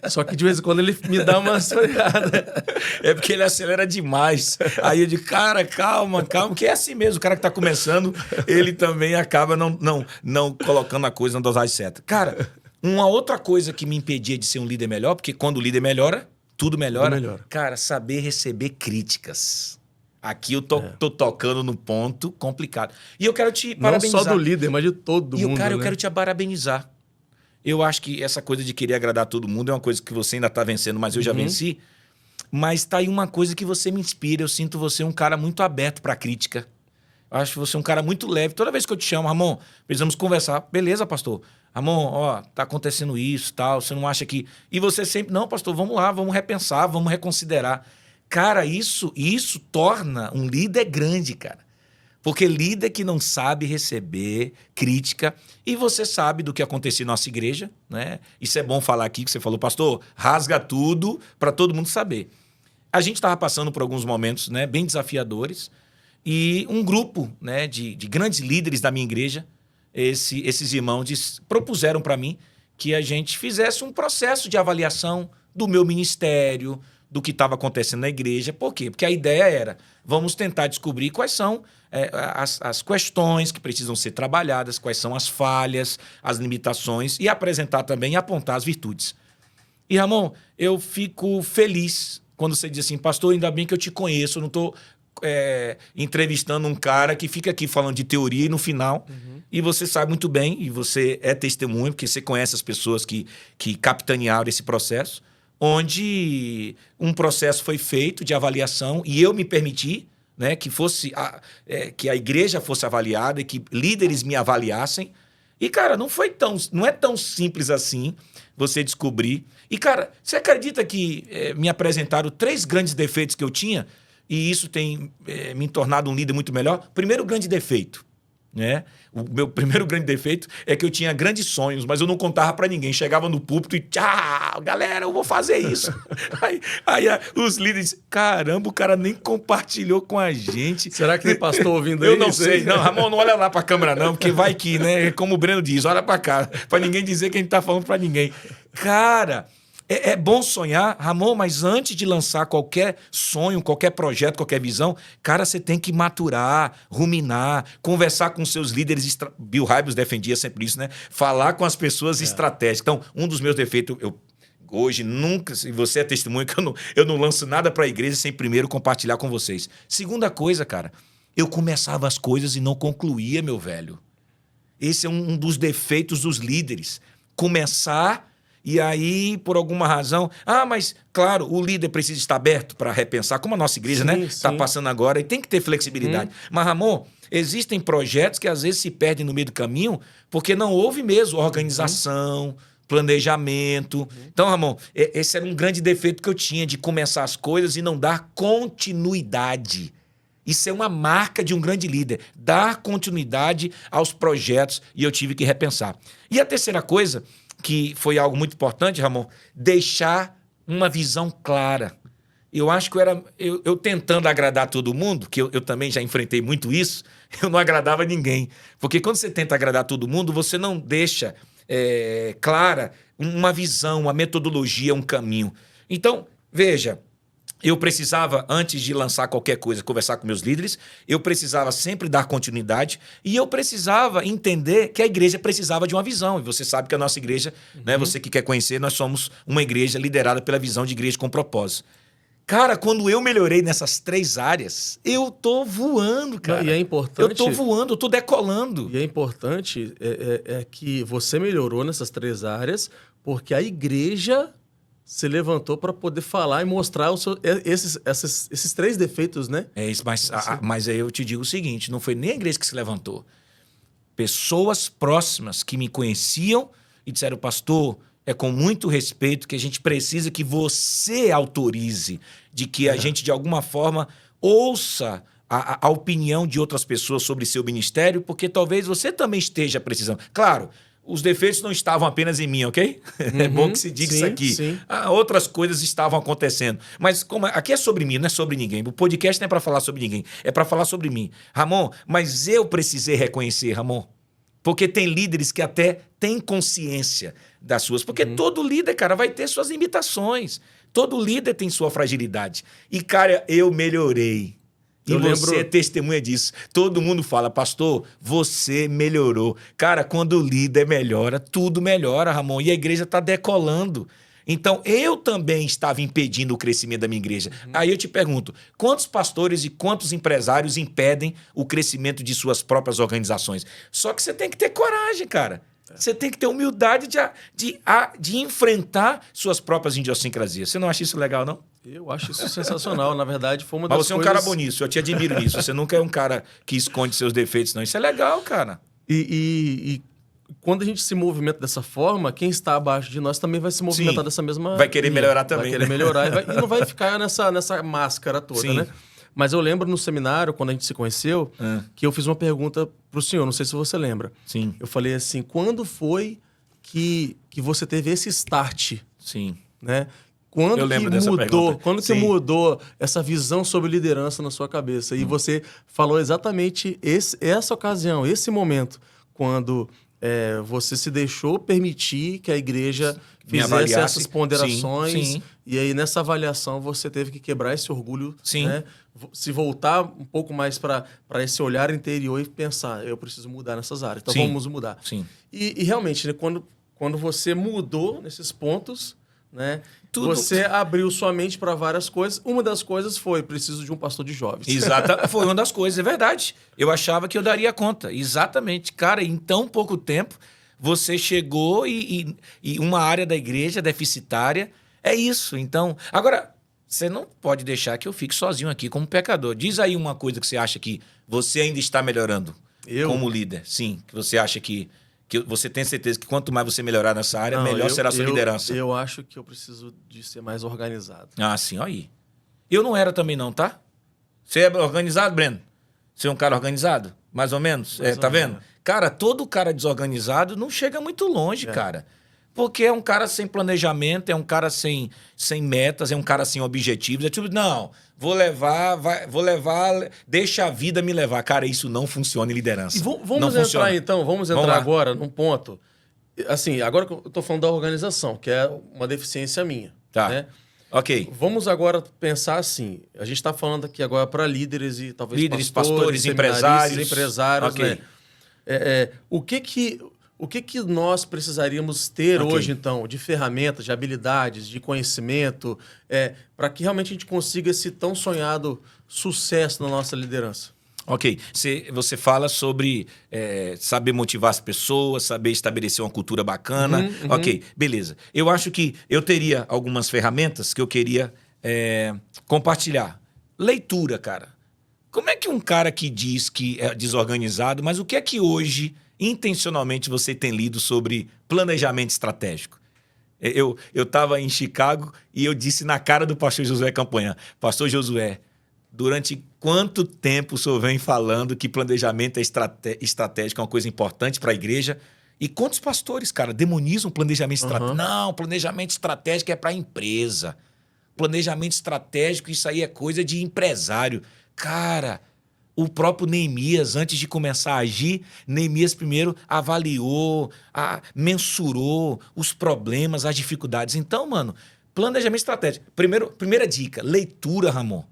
Só que de vez em quando ele me dá uma freada. É porque ele acelera demais. Aí eu digo, cara, calma, que é assim mesmo. O cara que está começando, ele também acaba não colocando a coisa na dosagem certa. Cara, uma outra coisa que me impedia de ser um líder melhor, porque quando o líder melhora, tudo melhora. Cara, saber receber críticas. Aqui eu tô tocando no ponto complicado. E eu quero te parabenizar. Não só do líder, mas de todo mundo. E, eu quero te parabenizar. Eu acho que essa coisa de querer agradar todo mundo é uma coisa que você ainda está vencendo, mas eu já venci. Mas tá aí uma coisa que você me inspira. Eu sinto você um cara muito aberto para crítica. Eu acho você um cara muito leve. Toda vez que eu te chamo, Ramon, precisamos conversar. Beleza, pastor. Ramon, ó, tá acontecendo isso, tal. Você não acha que... E você sempre, não, pastor, vamos lá, vamos repensar, vamos reconsiderar. Cara, isso torna um líder grande, cara. Porque líder que não sabe receber crítica, e você sabe do que aconteceu na nossa igreja, né? Isso é bom falar aqui, que você falou, pastor, rasga tudo para todo mundo saber. A gente estava passando por alguns momentos, né, bem desafiadores, e um grupo, né, de grandes líderes da minha igreja, esses irmãos propuseram para mim que a gente fizesse um processo de avaliação do meu ministério, do que estava acontecendo na igreja. Por quê? Porque a ideia era, vamos tentar descobrir quais são as questões que precisam ser trabalhadas, quais são as falhas, as limitações, e apresentar também e apontar as virtudes. E, Ramon, eu fico feliz quando você diz assim, pastor, ainda bem que eu te conheço, eu não estou entrevistando um cara que fica aqui falando de teoria e no final, e você sabe muito bem, e você é testemunho, porque você conhece as pessoas que capitanearam esse processo, onde um processo foi feito de avaliação e eu me permiti, né, que a igreja fosse avaliada e que líderes me avaliassem. E, cara, não é tão simples assim você descobrir. E, cara, você acredita que me apresentaram 3 grandes defeitos que eu tinha e isso tem me tornado um líder muito melhor? Primeiro grande defeito, né? O meu primeiro grande defeito é que eu tinha grandes sonhos, mas eu não contava para ninguém. Chegava no púlpito e tchau, galera, eu vou fazer isso. aí os líderes, caramba, o cara nem compartilhou com a gente. Será que tem pastor ouvindo aí? Eu não sei. Não, Ramon, não olha lá para a câmera não, porque vai que, né? Como o Breno diz, olha para cá, para ninguém dizer que a gente tá falando para ninguém. Cara, é bom sonhar, Ramon, mas antes de lançar qualquer sonho, qualquer projeto, qualquer visão, cara, você tem que maturar, ruminar, conversar com seus líderes. Bill Hybels defendia sempre isso, né? Falar com as pessoas estratégicas. Então, um dos meus defeitos, hoje nunca, se você é testemunha, que eu não lanço nada para a igreja sem primeiro compartilhar com vocês. Segunda coisa, cara, eu começava as coisas e não concluía, meu velho. Esse é um dos defeitos dos líderes. Começar... E aí, por alguma razão... mas, claro, o líder precisa estar aberto para repensar, como a nossa igreja, né? Está passando agora, e tem que ter flexibilidade. Mas, Ramon, existem projetos que às vezes se perdem no meio do caminho porque não houve mesmo organização, planejamento. Então, Ramon, esse era um grande defeito que eu tinha, de começar as coisas e não dar continuidade. Isso é uma marca de um grande líder, dar continuidade aos projetos, e eu tive que repensar. E a terceira coisa... que foi algo muito importante, Ramon, deixar uma visão clara. Eu acho que eu tentando agradar todo mundo, que eu também já enfrentei muito isso, eu não agradava ninguém. Porque quando você tenta agradar todo mundo, você não deixa clara uma visão, uma metodologia, um caminho. Então, veja... Eu precisava, antes de lançar qualquer coisa, conversar com meus líderes, eu precisava sempre dar continuidade e eu precisava entender que a igreja precisava de uma visão. E você sabe que a nossa igreja, né, você que quer conhecer, nós somos uma igreja liderada pela visão de igreja com propósito. Cara, quando eu melhorei nessas 3 áreas, eu tô voando, cara. E é importante... Eu tô voando, eu tô decolando. E é importante que você melhorou nessas 3 áreas porque a igreja... se levantou para poder falar e mostrar esses 3 defeitos, né? É isso, mas aí eu te digo o seguinte, não foi nem a igreja que se levantou. Pessoas próximas que me conheciam e disseram, pastor, é com muito respeito que a gente precisa que você autorize, de que a gente, de alguma forma, ouça a opinião de outras pessoas sobre seu ministério, porque talvez você também esteja precisando. Claro, os defeitos não estavam apenas em mim, ok? É bom que se diga isso aqui. Outras coisas estavam acontecendo. Mas aqui é sobre mim, não é sobre ninguém. O podcast não é para falar sobre ninguém, é para falar sobre mim. Ramon, mas eu precisei reconhecer, Ramon, porque tem líderes que até têm consciência das suas. Porque todo líder, cara, vai ter suas limitações. Todo líder tem sua fragilidade. E, cara, eu melhorei. E você é testemunha disso. Todo mundo fala, pastor, você melhorou. Cara, quando o líder melhora, tudo melhora, Ramon. E a igreja está decolando. Então, eu também estava impedindo o crescimento da minha igreja. Aí eu te pergunto, quantos pastores e quantos empresários impedem o crescimento de suas próprias organizações? Só que você tem que ter coragem, cara. Você tem que ter humildade de enfrentar suas próprias idiosincrasias. Você não acha isso legal, não? Eu acho isso sensacional. Na verdade, foi uma das coisas... Mas você é um cara bonito, eu te admiro nisso. Você nunca é um cara que esconde seus defeitos, não. Isso é legal, cara. E quando a gente se movimenta dessa forma, quem está abaixo de nós também vai se movimentar dessa mesma... Vai querer melhorar também. Vai querer melhorar e não vai ficar nessa máscara toda, né? Mas eu lembro no seminário, quando a gente se conheceu, que eu fiz uma pergunta pro senhor, não sei se você lembra. Sim. Eu falei assim, quando foi que você teve esse start? Sim. Né? Quando eu lembro que dessa mudou? pergunta. Quando que mudou essa visão sobre liderança na sua cabeça? E você falou exatamente essa ocasião, esse momento, quando você se deixou permitir que a igreja fizesse essas ponderações. E aí, nessa avaliação, você teve que quebrar esse orgulho, né? Se voltar um pouco mais para esse olhar interior e pensar, eu preciso mudar nessas áreas. Então, vamos mudar. E realmente, né, quando você mudou nesses pontos, né, você abriu sua mente para várias coisas. Uma das coisas foi, preciso de um pastor de jovens. Exato, foi uma das coisas, é verdade. Eu achava que eu daria conta. Exatamente. Cara, em tão pouco tempo, você chegou e uma área da igreja deficitária. É isso. Então, agora, você não pode deixar que eu fique sozinho aqui como pecador. Diz aí uma coisa que você acha que você ainda está melhorando como líder. Sim, que você acha que você tem certeza que quanto mais você melhorar nessa área, melhor será a sua liderança. Eu acho que eu preciso de ser mais organizado. Ah, sim, olha aí. Eu não era também não, tá? Você é organizado, Breno? Você é um cara organizado? Mais ou menos? Mais Tá ou vendo? menos. Cara, todo cara desorganizado não chega muito longe, cara. Porque é um cara sem planejamento, é um cara sem metas, é um cara sem objetivos. É tipo, não, vou levar, deixa a vida me levar. Cara, isso não funciona em liderança. E não vamos funciona. entrar então, vamos Vamos entrar lá. agora num ponto. Assim, agora que eu tô falando da organização, que é uma deficiência minha. Tá. Né? Ok. Vamos agora pensar assim. A gente está falando aqui agora para líderes e talvez Líderes, pastores, seminaristas, empresários. empresários, Ok. né? O que que nós precisaríamos ter Ok. hoje, então, de ferramentas, de habilidades, de conhecimento, para que realmente a gente consiga esse tão sonhado sucesso na nossa liderança? Ok. Você fala sobre saber motivar as pessoas, saber estabelecer uma cultura bacana. Ok, beleza. Eu acho que eu teria algumas ferramentas que eu queria compartilhar. Leitura, cara. Como é que um cara que diz que é desorganizado, mas o que é que hoje, intencionalmente, você tem lido sobre planejamento estratégico? Eu estava em Chicago e eu disse na cara do pastor Josué Campanhã, pastor Josué, durante quanto tempo o senhor vem falando que planejamento estratégico é uma coisa importante para a igreja? E quantos pastores, cara, demonizam planejamento estratégico? Não, planejamento estratégico é para a empresa. Planejamento estratégico, isso aí é coisa de empresário. Cara, o próprio Neemias, antes de começar a agir, Neemias primeiro avaliou, mensurou os problemas, as dificuldades. Então, mano, planejamento estratégico. Primeira dica, leitura, Ramon.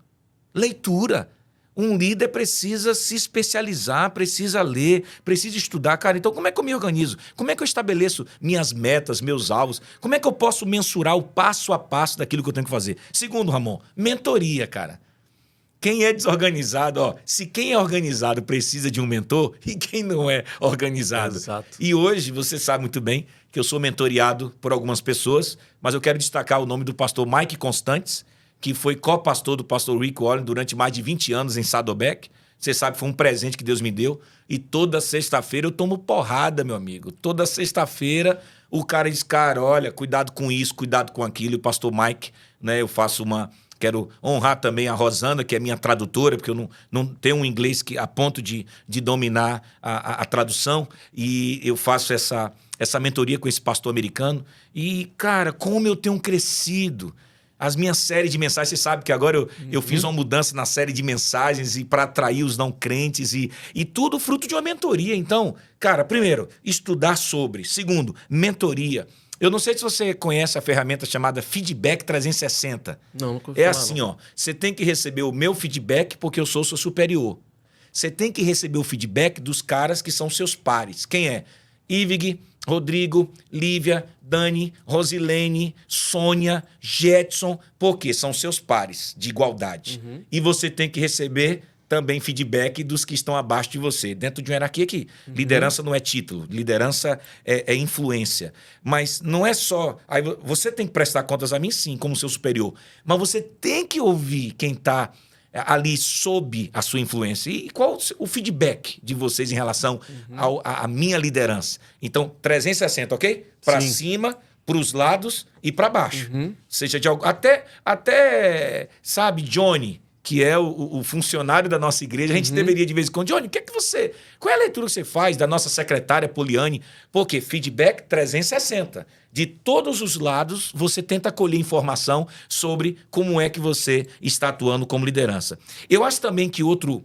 Leitura. Um líder precisa se especializar, precisa ler, precisa estudar. Cara, então como é que eu me organizo? Como é que eu estabeleço minhas metas, meus alvos? Como é que eu posso mensurar o passo a passo daquilo que eu tenho que fazer? Segundo, Ramon, mentoria, cara. Quem é desorganizado, se quem é organizado precisa de um mentor, e quem não é organizado? Exato. E hoje você sabe muito bem que eu sou mentoriado por algumas pessoas, mas eu quero destacar o nome do pastor Mike Constantes, que foi co-pastor do pastor Rick Warren durante mais de 20 anos em Saddleback. Você sabe, foi um presente que Deus me deu. E toda sexta-feira eu tomo porrada, meu amigo. Toda sexta-feira o cara diz, cara, olha, cuidado com isso, cuidado com aquilo. E o pastor Mike, né, quero honrar também a Rosana, que é minha tradutora, porque eu não tenho um inglês a ponto de dominar a tradução. E eu faço essa mentoria com esse pastor americano. E, cara, como eu tenho crescido. As minhas séries de mensagens, você sabe que agora eu fiz uma mudança na série de mensagens e para atrair os não crentes e tudo fruto de uma mentoria. Então, cara, primeiro, estudar sobre. Segundo, mentoria. Eu não sei se você conhece a ferramenta chamada Feedback 360. Não ouvi falar, assim, ó. Você tem que receber o meu feedback porque eu sou seu superior. Você tem que receber o feedback dos caras que são seus pares. Quem é? Ivig, Rodrigo, Lívia, Dani, Rosilene, Sônia, Jetson, porque são seus pares de igualdade. E você tem que receber também feedback dos que estão abaixo de você. Dentro de uma hierarquia aqui, liderança não é título, liderança é influência. Mas não é só... Aí você tem que prestar contas a mim, sim, como seu superior. Mas você tem que ouvir quem está ali sob a sua influência. E qual o feedback de vocês em relação à minha liderança? Então, 360, ok? Para cima, para os lados e para baixo. Seja de algo... Até, sabe, Johnny, que é o funcionário da nossa igreja, a gente deveria de vez em quando... Johnny, qual é a leitura que você faz da nossa secretária Poliane? Porque feedback 360. De todos os lados, você tenta colher informação sobre como é que você está atuando como liderança. Eu acho também que outro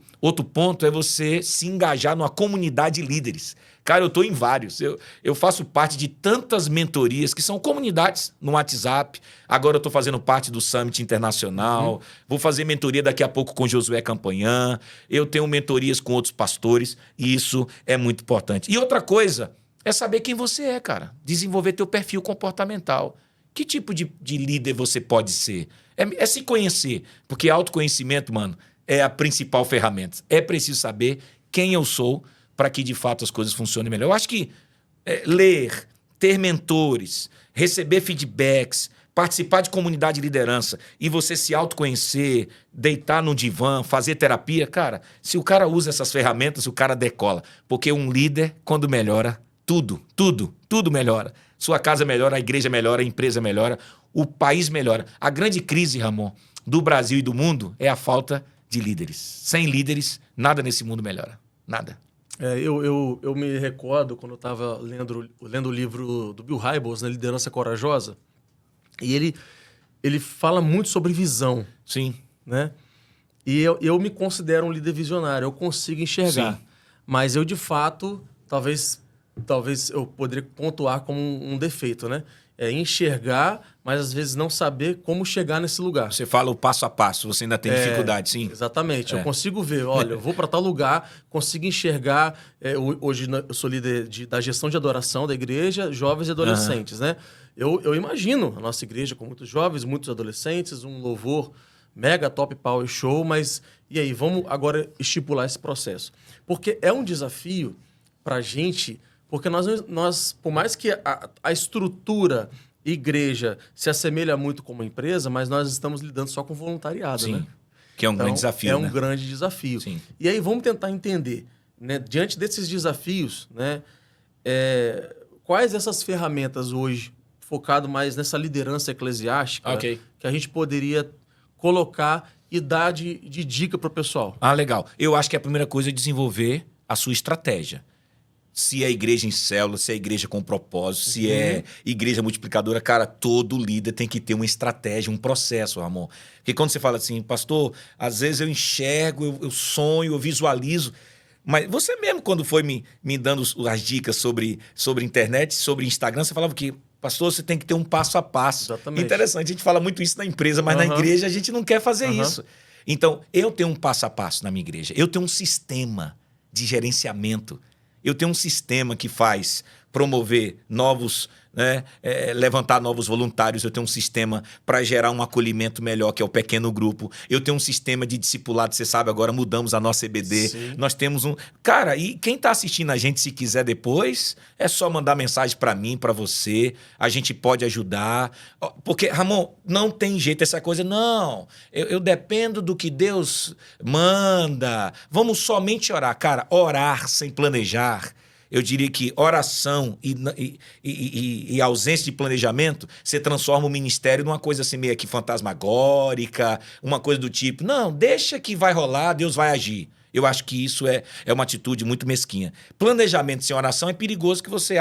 ponto é você se engajar numa comunidade de líderes. Cara, eu estou em vários. Eu faço parte de tantas mentorias que são comunidades no WhatsApp. Agora eu estou fazendo parte do Summit Internacional. Vou fazer mentoria daqui a pouco com Josué Campanhã. Eu tenho mentorias com outros pastores e isso é muito importante. E outra coisa é saber quem você é, cara. Desenvolver teu perfil comportamental. Que tipo de líder você pode ser? É se conhecer. Porque autoconhecimento, mano, é a principal ferramenta. É preciso saber quem eu sou para que, de fato, as coisas funcionem melhor. Eu acho que ler, ter mentores, receber feedbacks, participar de comunidade de liderança e você se autoconhecer, deitar no divã, fazer terapia, cara, se o cara usa essas ferramentas, o cara decola. Porque um líder, quando melhora, tudo melhora. Sua casa melhora, a igreja melhora, a empresa melhora, o país melhora. A grande crise, Ramon, do Brasil e do mundo é a falta de líderes. Sem líderes, nada nesse mundo melhora. Nada. Eu me recordo quando eu estava lendo o livro do Bill Hybels, né, Liderança Corajosa, e ele fala muito sobre visão. Sim. Né? E eu me considero um líder visionário, eu consigo enxergar. Sim. Mas eu, de fato, talvez eu poderia pontuar como um defeito, né? É enxergar, mas às vezes não saber como chegar nesse lugar. Você fala o passo a passo, você ainda tem dificuldade, sim. Exatamente. Eu consigo ver, olha, eu vou para tal lugar, consigo enxergar. Hoje eu sou líder da gestão de adoração da igreja, jovens e adolescentes, né? Eu imagino a nossa igreja com muitos jovens, muitos adolescentes, um louvor mega top power show, mas e aí, vamos agora estipular esse processo. Porque é um desafio para a gente, porque nós por mais que a estrutura igreja se assemelha muito com uma empresa, mas nós estamos lidando só com voluntariado, Sim, né? que é um grande desafio, É um grande desafio. Sim. E aí vamos tentar entender, né, diante desses desafios, né, quais essas ferramentas hoje, focado mais nessa liderança eclesiástica, que a gente poderia colocar e dar de dica para o pessoal. Legal. Eu acho que a primeira coisa é desenvolver a sua estratégia. Se é igreja em célula, se é igreja com propósito, se é igreja multiplicadora, cara, todo líder tem que ter uma estratégia, um processo, Ramon. Porque quando você fala assim, pastor, às vezes eu enxergo, eu sonho, eu visualizo, mas você mesmo, quando foi me dando as dicas sobre internet, sobre Instagram, você falava que, pastor, você tem que ter um passo a passo. Exatamente. Interessante, a gente fala muito isso na empresa, mas na igreja a gente não quer fazer isso. Então, eu tenho um passo a passo na minha igreja. Eu tenho um sistema de gerenciamento. Eu tenho um sistema que faz promover novos, né, levantar novos voluntários. Eu tenho um sistema para gerar um acolhimento melhor, que é o pequeno grupo. Eu tenho um sistema de discipulado. Você sabe, agora mudamos a nossa EBD. Sim. Nós temos um... Cara, e quem está assistindo a gente, se quiser depois, é só mandar mensagem para mim, para você. A gente pode ajudar. Porque, Ramon, não tem jeito essa coisa. Não, eu dependo do que Deus manda. Vamos somente orar. Cara, orar sem planejar... Eu diria que oração e ausência de planejamento, você transforma o ministério numa coisa assim meio que fantasmagórica, uma coisa do tipo, não, deixa que vai rolar, Deus vai agir. Eu acho que isso é uma atitude muito mesquinha. Planejamento sem oração é perigoso, que você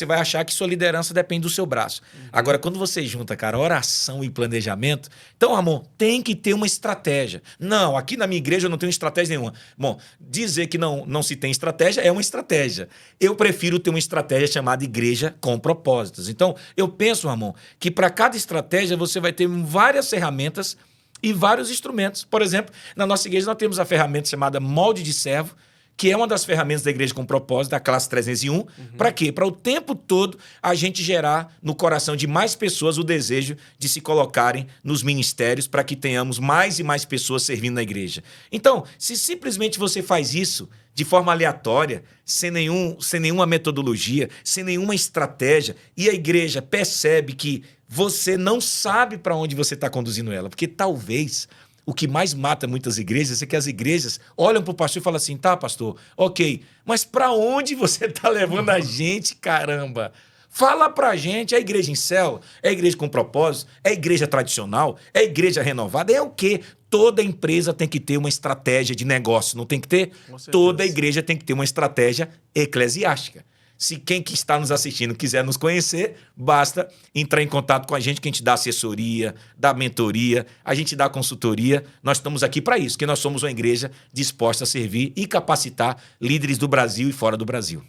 vai achar que sua liderança depende do seu braço. Agora, quando você junta, cara, oração e planejamento, então, Ramon, tem que ter uma estratégia. Não, aqui na minha igreja eu não tenho estratégia nenhuma. Bom, dizer que não se tem estratégia é uma estratégia. Eu prefiro ter uma estratégia chamada igreja com propósitos. Então, eu penso, Ramon, que para cada estratégia você vai ter várias ferramentas e vários instrumentos. Por exemplo, na nossa igreja nós temos a ferramenta chamada Molde de Servo, que é uma das ferramentas da igreja com propósito, da classe 301. Para quê? Para o tempo todo a gente gerar no coração de mais pessoas o desejo de se colocarem nos ministérios, para que tenhamos mais e mais pessoas servindo na igreja. Então, se simplesmente você faz isso de forma aleatória, sem nenhuma metodologia, sem nenhuma estratégia, e a igreja percebe que você não sabe para onde você está conduzindo ela, porque talvez o que mais mata muitas igrejas é que as igrejas olham para o pastor e falam assim, tá, pastor, ok, mas para onde você está levando a gente, caramba? Fala pra gente, é igreja em célula, é igreja com propósito, é igreja tradicional, é igreja renovada, é o quê? Toda empresa tem que ter uma estratégia de negócio, não tem que ter? Toda igreja tem que ter uma estratégia eclesiástica. Se quem que está nos assistindo quiser nos conhecer, basta entrar em contato com a gente, que a gente dá assessoria, dá mentoria, a gente dá consultoria. Nós estamos aqui para isso, que nós somos uma igreja disposta a servir e capacitar líderes do Brasil e fora do Brasil.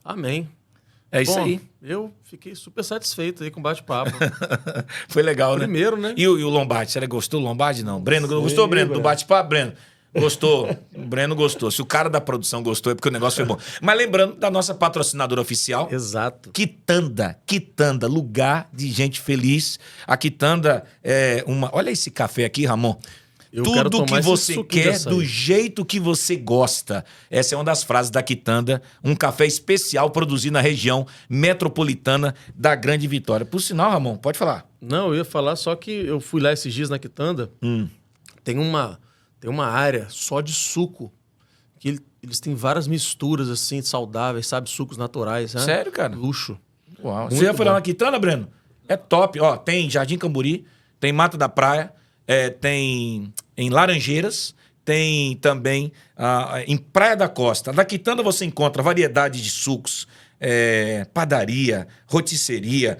Amém. É isso aí. Eu fiquei super satisfeito aí com o bate-papo. Foi legal, Primeiro, né? E o Lombardi? Você gostou do Lombardi? Não. Breno, gostou, Breno, do bate-papo? Breno? Gostou? O Breno gostou. Se o cara da produção gostou, é porque o negócio foi bom. Mas lembrando da nossa patrocinadora oficial. Exato. Quitanda, lugar de gente feliz. A Quitanda é uma... Olha esse café aqui, Ramon. Tudo que você quer, do jeito que você gosta. Essa é uma das frases da Quitanda, um café especial produzido na região metropolitana da Grande Vitória. Por sinal, Ramon, pode falar. Não, eu ia falar, só que eu fui lá esses dias na Quitanda, tem uma área só de suco, que eles têm várias misturas, assim, saudáveis, sabe? Sucos naturais. Né? Sério, cara? Luxo. Uau. Você já foi lá na Quitanda, Breno? É top. Ó, tem Jardim Camburi, tem Mata da Praia, tem em Laranjeiras, tem também em Praia da Costa. Na Quitanda você encontra variedade de sucos, padaria, rotisseria,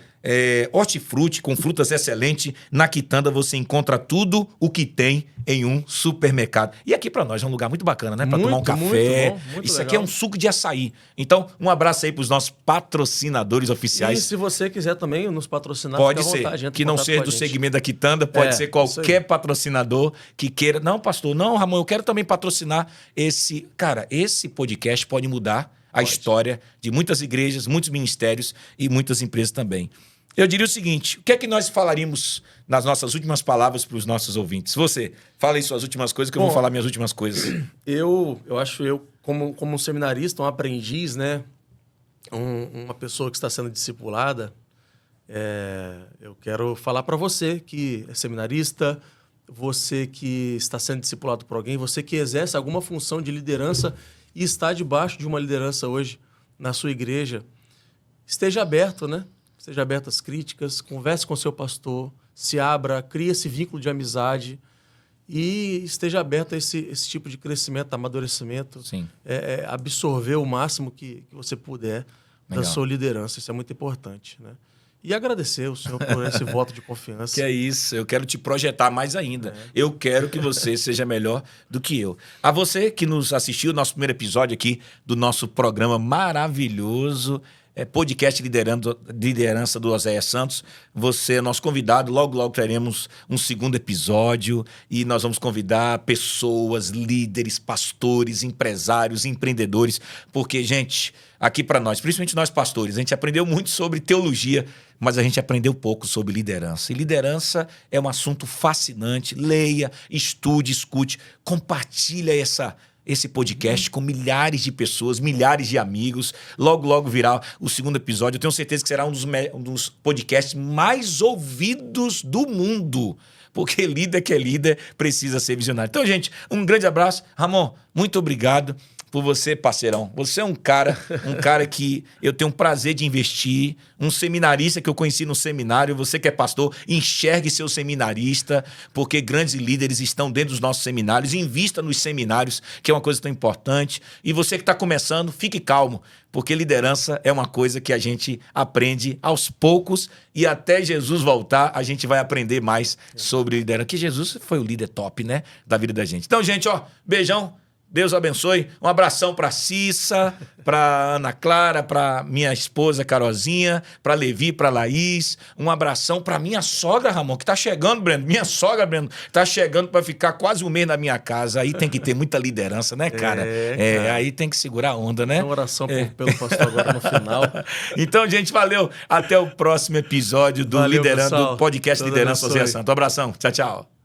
hortifruti com frutas excelentes. Na Quitanda você encontra tudo o que tem em um supermercado. E aqui para nós é um lugar muito bacana, né? Para tomar um café. Muito bom, muito Isso legal. aqui é um suco de açaí. Então, um abraço aí para os nossos patrocinadores oficiais. E se você quiser também nos patrocinar, Pode fica à ser, vontade, entra em que não contato seja com a do gente. segmento da Quitanda, pode ser qualquer patrocinador que queira. Não, pastor, não, Ramon, eu quero também patrocinar esse. Cara, esse podcast pode mudar a história de muitas igrejas, muitos ministérios e muitas empresas também. Eu diria o seguinte, o que é que nós falaríamos nas nossas últimas palavras para os nossos ouvintes? Você, fala aí suas últimas coisas, que eu vou falar minhas últimas coisas. Eu acho, como um seminarista, um aprendiz, né? Uma pessoa que está sendo discipulada, eu quero falar para você que é seminarista, você que está sendo discipulado por alguém, você que exerce alguma função de liderança e está debaixo de uma liderança hoje na sua igreja, esteja aberto, né? Esteja aberto às críticas, converse com seu pastor, se abra, crie esse vínculo de amizade e esteja aberto a esse tipo de crescimento, amadurecimento. Sim. Absorver o máximo que você puder da sua liderança. Isso é muito importante, né? E agradecer o senhor por esse voto de confiança. Que é isso, eu quero te projetar mais ainda. Eu quero que você seja melhor do que eu. A você que nos assistiu, nosso primeiro episódio aqui do nosso programa maravilhoso, podcast Liderança do Oséias Santos. Você é nosso convidado. Logo, logo teremos um segundo episódio e nós vamos convidar pessoas, líderes, pastores, empresários, empreendedores, porque, gente, aqui para nós, principalmente nós pastores, a gente aprendeu muito sobre teologia, mas a gente aprendeu pouco sobre liderança. E liderança é um assunto fascinante. Leia, estude, escute, compartilha esse podcast com milhares de pessoas, milhares de amigos. Logo, logo virá o segundo episódio. Eu tenho certeza que será um dos podcasts mais ouvidos do mundo. Porque líder que é líder precisa ser visionário. Então, gente, um grande abraço. Ramon, muito obrigado por você, parceirão. Você é um cara que eu tenho um prazer de investir, um seminarista que eu conheci no seminário. Você que é pastor, enxergue seu seminarista, porque grandes líderes estão dentro dos nossos seminários. Invista nos seminários, que é uma coisa tão importante. E você que está começando, fique calmo, porque liderança é uma coisa que a gente aprende aos poucos e até Jesus voltar, a gente vai aprender mais sobre liderança. Que Jesus foi o líder top, né, da vida da gente. Então, gente, beijão. Deus abençoe. Um abração para Cissa, para Ana Clara, para minha esposa Carolzinha, para Levi, para Laís. Um abração para minha sogra, Ramon, que tá chegando, Breno. Minha sogra, Breno, tá chegando para ficar quase um mês na minha casa. Aí tem que ter muita liderança, né, cara? Cara. Aí tem que segurar a onda, né? Uma oração pelo pastor agora no final. Então, gente, valeu. Até o próximo episódio do podcast Liderança Oséias Santos. Um abração. Tchau, tchau.